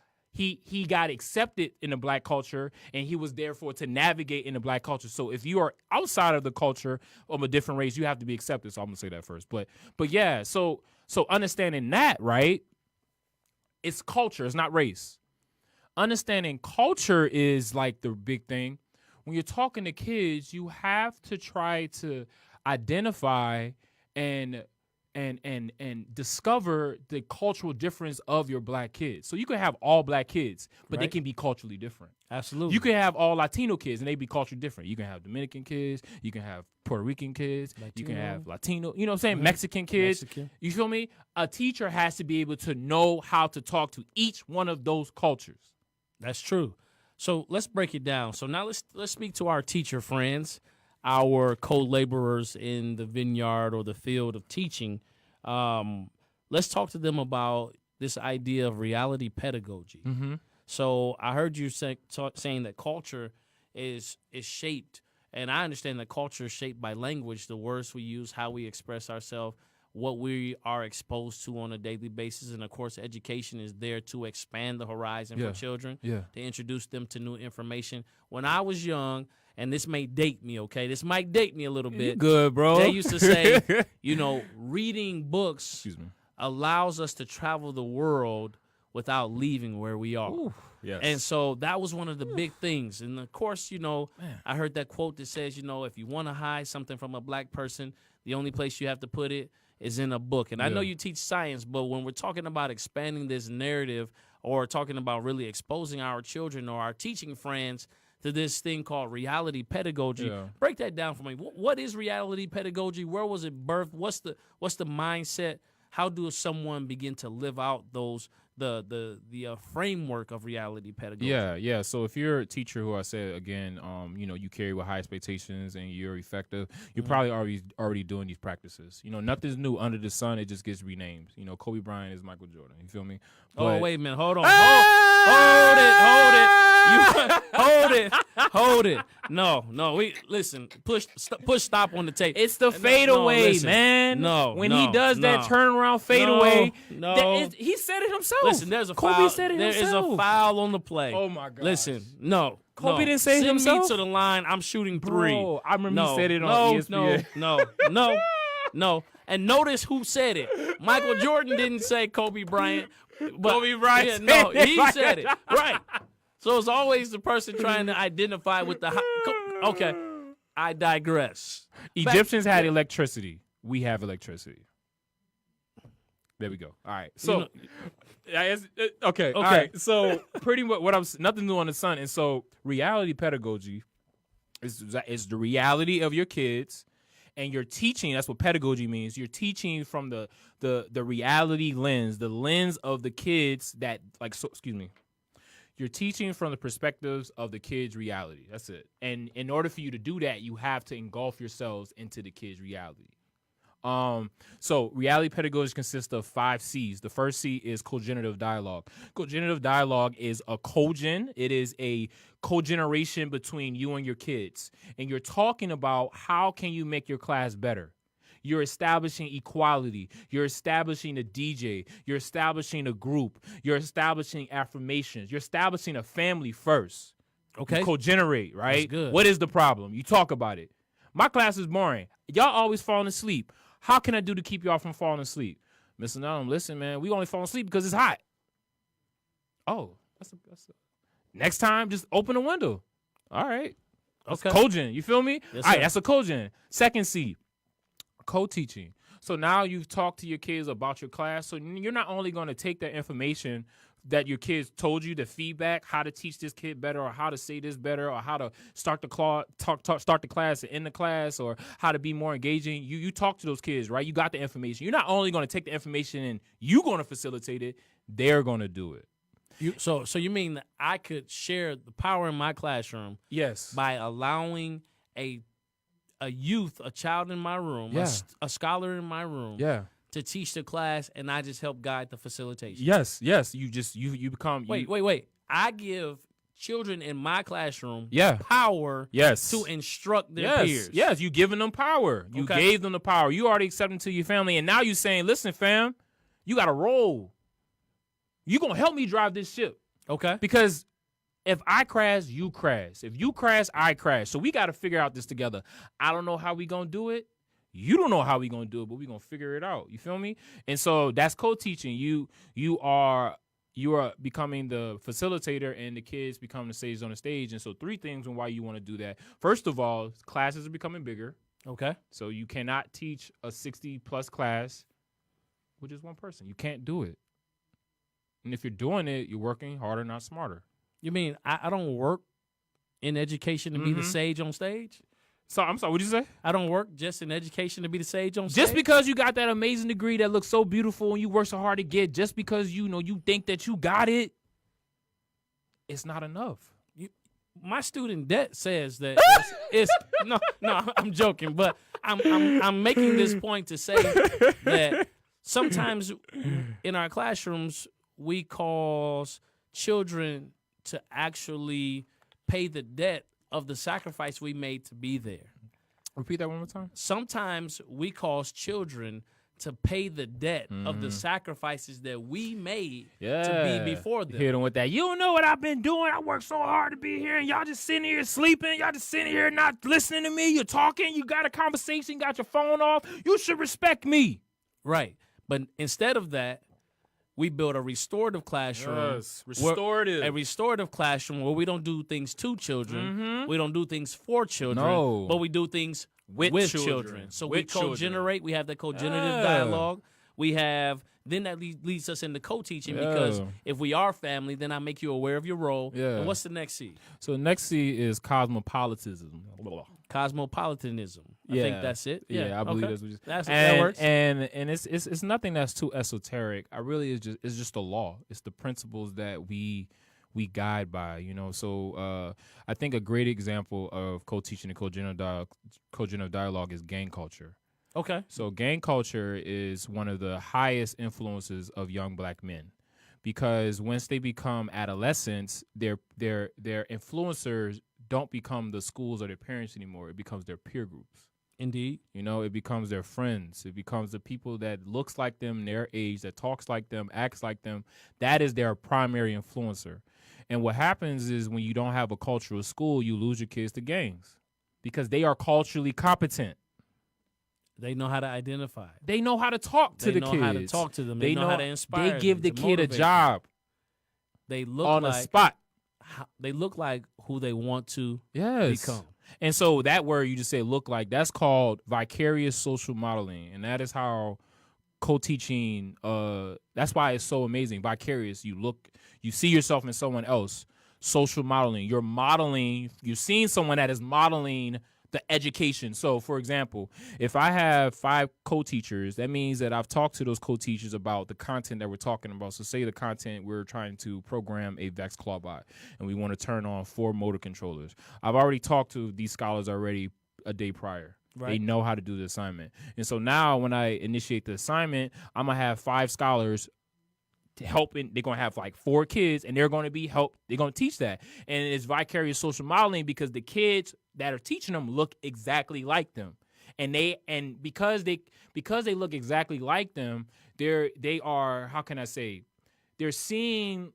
C: got accepted in the black culture, and he was therefore to navigate in the black culture. So if you are outside of the culture of a different race, you have to be accepted. So I'm gonna say that first. But yeah, so understanding that, right? It's culture, it's not race. Understanding culture is like the big thing. When you're talking to kids, you have to try to identify and discover the cultural difference of your black kids. So you can have all black kids, but they can be culturally different.
B: Absolutely.
C: You can have all Latino kids and they be culturally different. You can have Dominican kids, you can have Puerto Rican kids, you can have Latino, you know what I'm saying, Mexican kids. You feel me? A teacher has to be able to know how to talk to each one of those cultures.
B: That's true. So let's break it down. So now let's speak to our teacher friends, our co-laborers in the vineyard or the field of teaching. Let's talk to them about this idea of reality pedagogy.
C: Mm-hmm.
B: So I heard you saying that culture is shaped, and I understand that culture is shaped by language, the words we use, how we express ourselves, what we are exposed to on a daily basis. And of course, education is there to expand the horizon
C: Yeah.
B: for children,
C: Yeah.
B: to introduce them to new information. When I was young, and this may date me, okay? This might date me a little
C: You
B: bit.
C: good, bro.
B: They used to say, reading books
C: Excuse me.
B: allows us to travel the world without leaving where we are.
C: Ooh, yes.
B: And so that was one of the big things. And of course, I heard that quote that says, if you want to hide something from a black person, the only place you have to put it is in a book. And I know
C: Yeah.
B: you teach science, but when we're talking about expanding this narrative or talking about really exposing our children or our teaching friends to this thing called reality pedagogy,
C: Yeah.
B: break that down for me. What is reality pedagogy? Where was it birthed? What's the mindset? How do someone begin to live out the framework of reality pedagogy?
C: Yeah. So if you're a teacher who I said again, you carry with high expectations and you're effective, you're probably already doing these practices. Nothing's new under the sun. It just gets renamed. Kobe Bryant is Michael Jordan. You feel me?
B: Oh, wait a minute. Hold on. Hold it. No. We listen. Push stop on the tape.
D: It's the fadeaway,
B: listen.
D: man. When he does that
B: no.
D: turnaround fadeaway,
B: No.
D: he said it himself.
B: Listen, there's a
D: Kobe
B: foul.
D: said it
B: There is
D: himself.
B: a foul on the play.
C: Oh, my gosh.
B: Listen, no.
D: Kobe
B: no.
D: didn't say it
B: Send
D: himself?
B: me to the line. I'm shooting three.
C: Bro, I remember
B: no,
C: he said it on E ESPN.
B: No. And notice who said it. Michael Jordan didn't say Kobe Bryant. But,
D: Kobe Bryant
B: yeah,
D: said
B: no,
D: it.
B: he said it. Right. So it's always the person trying to identify with the okay. I digress.
C: Egyptians had electricity. We have electricity. There we go. All right. So, okay. All right. So, pretty much nothing new on the sun. And so, reality pedagogy is the reality of your kids, and you're teaching. That's what pedagogy means. You're teaching from the reality lens, the lens of the kids that You're teaching from the perspectives of the kids' reality. That's it. And in order for you to do that, you have to engulf yourselves into the kids' reality. So reality pedagogy consists of 5 C's. The first C is cogenitive dialogue. Cogenitive dialogue is a cogen. It is a cogeneration between you and your kids. And you're talking about how can you make your class better. You're establishing equality. You're establishing a DJ. You're establishing a group. You're establishing affirmations. You're establishing a family first.
B: Okay.
C: You cogenerate, right?
B: That's good.
C: What is the problem? You talk about it. My class is boring. Y'all always falling asleep. How can I do to keep y'all from falling asleep? Mr. Nullum, listen, man, we only fall asleep because it's hot. Oh, that's a next time, just open a window. All right. That's
B: Okay.
C: cogen. You feel me?
B: Yes,
C: All right,
B: sir.
C: that's a cogen. Second C, co-teaching. So now you've talked to your kids about your class. So you're not only going to take that information that your kids told you, the feedback, how to teach this kid better, or how to say this better, or how to start the start the class and end the class, or how to be more engaging. You talk to those kids, right? You got the information. You're not only going to take the information and you're going to facilitate it, they're going to do it.
B: So you mean that I could share the power in my classroom
C: Yes.
B: by allowing a youth, a child in my room,
C: Yeah.
B: a scholar in my room,
C: Yeah.
B: to teach the class, and I just help guide the facilitation.
C: Yes. You become.
B: Wait. I give children in my classroom
C: Yeah.
B: power
C: Yes.
B: to instruct their
C: Yes.
B: peers.
C: Yes. You giving them power. You
B: Okay.
C: gave them the power. You already accepted them to your family, and now you saying, listen, fam, you got to roll. You gonna help me drive this ship.
B: Okay.
C: Because if I crash, you crash. If you crash, I crash. So we got to figure out this together. I don't know how we going to do it. You don't know how we going to do it, but we going to figure it out. You feel me? And so that's co-teaching. You are becoming the facilitator, and the kids become the sages on the stage. And so 3 things on why you want to do that. First of all, classes are becoming bigger.
B: Okay.
C: So you cannot teach a 60-plus class with just one person. You can't do it. And if you're doing it, you're working harder, not smarter.
B: You mean I don't work in education to be the sage on stage?
C: So I'm sorry, what'd you say?
B: I don't work just in education to be the sage on stage?
C: Just because you got that amazing degree that looks so beautiful and you work so hard to get, just because you think that you got it, it's not enough.
B: My student debt says that it's no, I'm joking, but I'm making this point to say that sometimes in our classrooms we cause children to actually pay the debt of the sacrifice we made to be there.
C: Repeat that one more time.
B: Sometimes we cause children to pay the debt of the sacrifices that we made
C: Yeah.
B: to be before them.
D: Hit him with that. You don't know what I've been doing. I worked so hard to be here, and y'all just sitting here sleeping. Y'all just sitting here not listening to me. You're talking. You got a conversation. Got your phone off. You should respect me.
B: Right. But instead of that, we built a restorative classroom.
C: Yes, restorative.
B: A restorative classroom where we don't do things to children. We don't do things for children.
C: No.
B: But we do things with children. So we
C: With children.
B: co-generate. We have the co-generative
C: Yeah.
B: dialogue. We have, then that leads us into co-teaching because
C: Yeah.
B: if we are family, then I make you aware of your role.
C: Yeah.
B: And what's the next C?
C: So the next C is cosmopolitanism.
B: Cosmopolitanism. I
C: Yeah.
B: think that's it.
C: Yeah, I believe
B: okay.
C: that's what you
B: That
C: and,
B: works.
C: And it's nothing that's too esoteric. I really it's just the law. It's the principles that we guide by, you know. So I think a great example of co-teaching and co-generative dialogue is gang culture.
B: Okay.
C: So gang culture is one of the highest influences of young black men, because once they become adolescents, their influencers don't become the schools or their parents anymore. It becomes their peer groups.
B: Indeed.
C: You know, it becomes their friends. It becomes the people that looks like them, their age, that talks like them, acts like them. That is their primary influencer. And what happens is when you don't have a cultural school, you lose your kids to gangs because they are culturally competent.
B: They know how to identify.
C: They know how to talk to
B: They
C: the
B: know
C: kids.
B: how to talk to them. They know how to inspire
C: They give
B: them,
C: the
B: to
C: kid a
B: motivate
C: job
B: They look
C: on
B: like
C: the spot.
B: they look like who they want to
C: Yes.
B: become.
C: And so that word you just say look like, that's called vicarious social modeling. And that is how co-teaching, that's why it's so amazing. Vicarious, you see yourself in someone else. Social modeling, you're seeing someone that is modeling the education. So for example, if I have 5 co-teachers, that means that I've talked to those co-teachers about the content that we're talking about. So say the content, we're trying to program a VEX Clawbot and we want to turn on 4 motor controllers. I've already talked to these scholars already a day prior.
B: Right.
C: They know how to do the assignment. And so now when I initiate the assignment, I'm going to have 5 scholars helping. They're going to have like 4 kids and they're going to be they're going to teach that. And it's vicarious social modeling because the kids that are teaching them look exactly like them. And because they look exactly like them, they are, how can I say, they're seeing,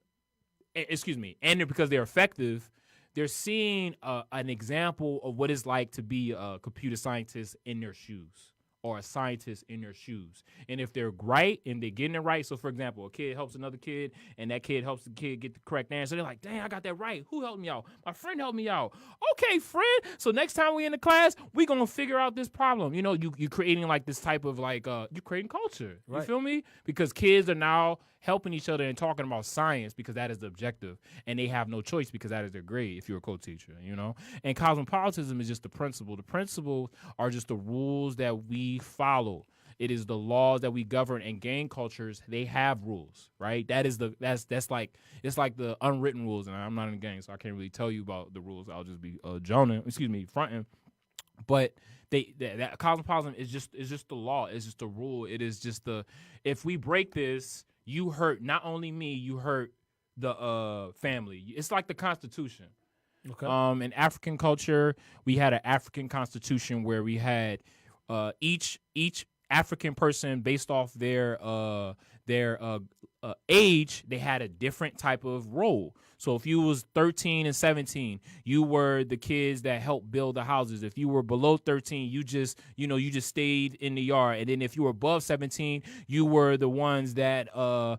C: and because they're effective, they're seeing an example of what it's like to be a computer scientist in their shoes, or a scientist in their shoes. And if they're right and they're getting it right, so for example, a kid helps another kid and that kid helps the kid get the correct answer, they're like, dang, I got that right. Who helped me out? My friend helped me out. Okay, friend. So next time we in the class, we gonna figure out this problem. You know, you creating like this type of like, you're creating culture. You
B: Right.
C: feel me? Because kids are now helping each other and talking about science because that is the objective. And they have no choice because that is their grade if you're a co-teacher, you know? And cosmopolitanism is just the principle. The principles are just the rules that we follow. It is the laws that we govern, and gang cultures, they have rules, right? That's like, it's like the unwritten rules, and I'm not in a gang, so I can't really tell you about the rules. I'll just be fronting. But that cosmopolitanism is just the law. It's just the rule. It is just if we break this, you hurt not only me, you hurt the family. It's like the Constitution.
B: Okay.
C: In African culture, we had an African constitution where we had each African person, based off their age, they had a different type of role. So if you was 13 and 17, you were the kids that helped build the houses. If you were below 13, you just stayed in the yard. And then if you were above 17, you were the ones that were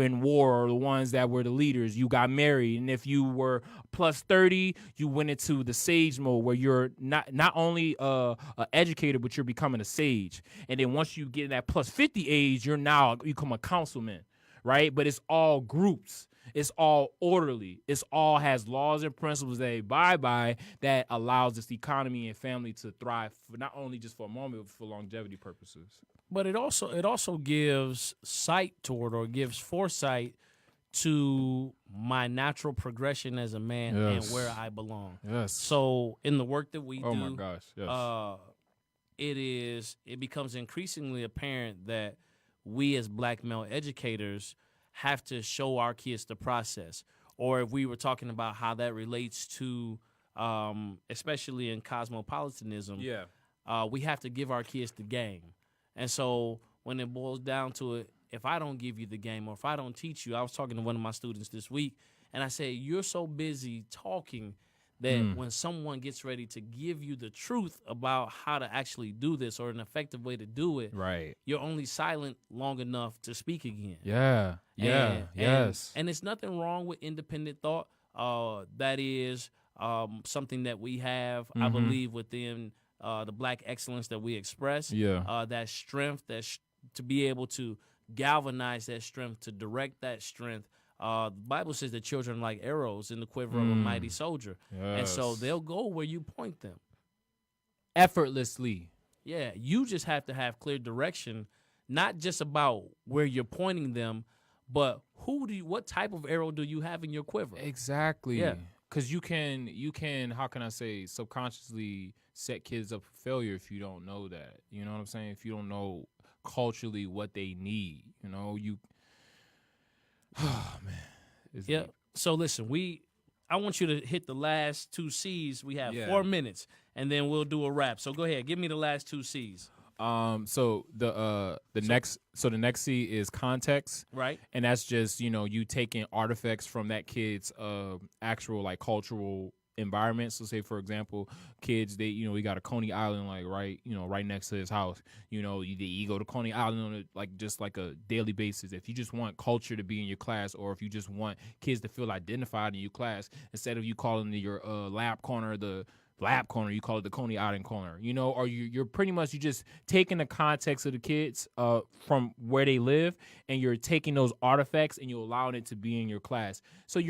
C: in war, or the ones that were the leaders. You got married. And if you were plus 30, you went into the sage mode, where you're not only a educator, but you're becoming a sage. And then once you get in that plus 50 age, you become a councilman, right? But it's all groups. It's all orderly. It's all has laws and principles that they abide by that allows this economy and family to thrive, for not only just for a moment, but for longevity purposes.
B: But it also gives sight toward, or gives foresight to my natural progression as a man
C: Yes.
B: and where I belong.
C: Yes.
B: So in the work that we do,
C: Oh my gosh. Yes.
B: it becomes increasingly apparent that we as black male educators have to show our kids the process. Or if we were talking about how that relates to, especially in cosmopolitanism,
C: Yeah.
B: we have to give our kids the game. And so when it boils down to it, if I don't give you the game or if I don't teach you, I was talking to one of my students this week, and I said, you're so busy talking that when someone gets ready to give you the truth about how to actually do this or an effective way to do it,
C: Right.
B: you're only silent long enough to speak again.
C: Yeah. Yeah. Yes.
B: And it's nothing wrong with independent thought. That is something that we have, I believe, within the Black excellence that we express.
C: Yeah.
B: That strength, to be able to galvanize that strength, to direct that strength. The Bible says that children are like arrows in the quiver of a mighty soldier. And so
C: Yes.
B: they'll go where you point them.
C: Effortlessly.
B: Yeah, you just have to have clear direction, not just about where you're pointing them, but what type of arrow do you have in your quiver?
C: Exactly.
B: Yeah.
C: Because you can, how can I say, subconsciously set kids up for failure if you don't know that. You know what I'm saying? If you don't know culturally what they need, oh man. It's
B: Yeah.
C: deep.
B: So listen, I want you to hit the last two C's. We have
C: Yeah.
B: 4 minutes, and then we'll do a wrap. So go ahead, give me the last two C's.
C: So the next C is context.
B: Right.
C: And that's just, you taking artifacts from that kid's actual like cultural environment. So say for example, kids, we got a Coney Island like right next to his house. You go to Coney Island on just like a daily basis. If you just want culture to be in your class, or if you just want kids to feel identified in your class, instead of you calling your lab corner the lab corner, you call it the Coney Island corner, or you're pretty much, you just taking the context of the kids from where they live, and you're taking those artifacts and you're allowing it to be in your class. So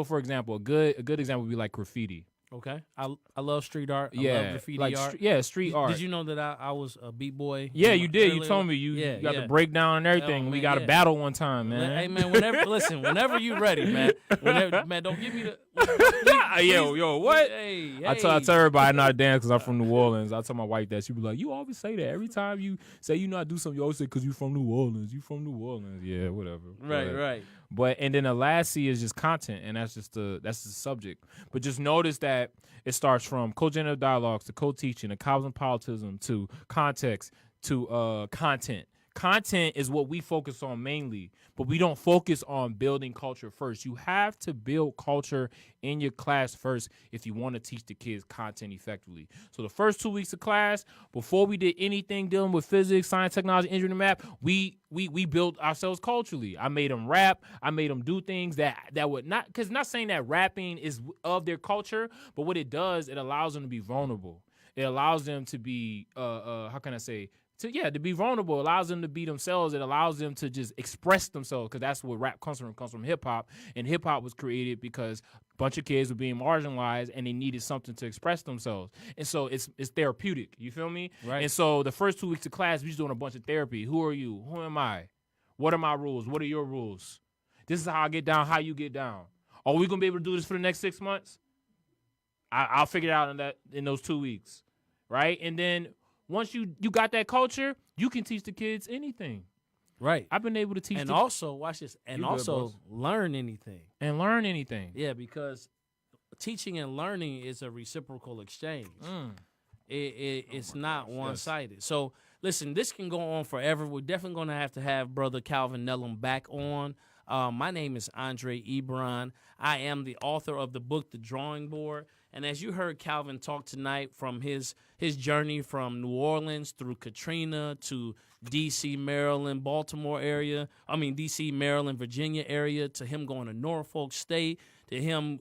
C: for example, a good example would be like graffiti.
B: Okay. I love street art. I love graffiti
C: like
B: art.
C: Street art.
B: Did you know that I was a b-boy?
C: Yeah, you did. You
B: earlier?
C: told me you got
B: yeah.
C: the breakdown and everything.
B: Oh,
C: We
B: man,
C: got
B: yeah.
C: a battle one time, man.
B: Hey man, whenever you ready, man. Man, don't give me the.
C: Yo, what?
B: Hey,
C: I tell everybody I know how to dance because I'm from New Orleans. I tell my wife that. She be like, you always say that. Every time you say you know how to do something, you always say because you from New Orleans. You from New Orleans. Yeah, whatever.
B: Right.
C: But and then the last C is just content, and that's the subject. But just notice that it starts from co-generative dialogues to co-teaching to cosmopolitanism to context to content. Content is what we focus on mainly, but we don't focus on building culture first. You have to build culture in your class first if you want to teach the kids content effectively. So the first 2 weeks of class, before we did anything dealing with physics, science, technology, engineering, and math, we built ourselves culturally. I made them rap. I made them do things that would not, because not saying that rapping is of their culture, but what it does, it allows them to be vulnerable. It allows them to be, how can I say, to be vulnerable. It allows them to be themselves. It allows them to just express themselves, because that's what rap comes from hip hop. And hip hop was created because a bunch of kids were being marginalized and they needed something to express themselves. And so it's therapeutic. You feel me?
B: Right.
C: And so the first 2 weeks of class, we just doing a bunch of therapy. Who are you? Who am I? What are my rules? What are your rules? This is how I get down. How you get down? Are we gonna be able to do this for the next 6 months? I'll figure it out in those 2 weeks, right? And then once you got that culture, you can teach the kids anything.
B: Right.
C: I've been able to teach
B: And also, watch this, and
C: You good,
B: also
C: boss.
B: learn anything.
C: and learn anything.
B: Yeah, because teaching and learning is a reciprocal exchange. It's not one-sided. So, listen, this can go on forever. We're definitely going to have Brother Calvin Nellum back on. My name is Andre Ebron. I am the author of the book, The Drawing Board. And as you heard Calvin talk tonight from his journey from New Orleans through Katrina to D.C., Maryland, D.C., Maryland, Virginia area, to him going to Norfolk State, to him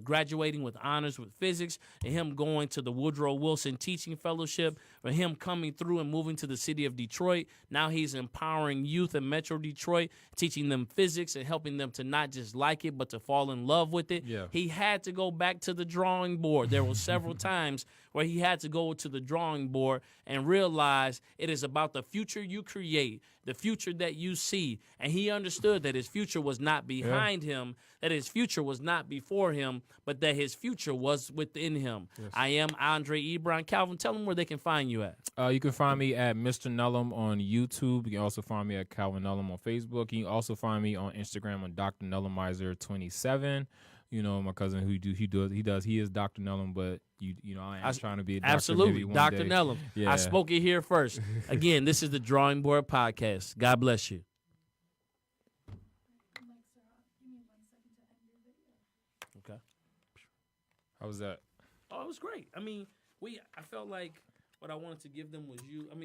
B: graduating with honors with physics, to him going to the Woodrow Wilson Teaching Fellowship, for him coming through and moving to the city of Detroit. Now he's empowering youth in Metro Detroit, teaching them physics and helping them to not just like it, but to fall in love with it.
C: Yeah.
B: He had to go back to the drawing board. There were several times where he had to go to the drawing board and realize it is about the future you create, the future that you see. And he understood that his future was not behind him, that his future was not before him, but that his future was within him. Yes. I am Andre Ebron. Calvin, tell them where they can find you at.
C: You can find me at Mr. Nullum on YouTube. You can also find me at Calvin Nullum on Facebook. You can also find me on Instagram on Dr. Nullumizer 27. You know, my cousin he is Dr. Nellum, but you know, I am trying to be a doctor
B: Absolutely,
C: maybe one
B: Dr.
C: day.
B: Nellum.
C: Yeah.
B: I spoke it here first. Again, this is the Drawing Board Podcast. God bless you. Okay.
C: How was that?
B: Oh, it was great. I mean, I felt like what I wanted to give them was you. I mean.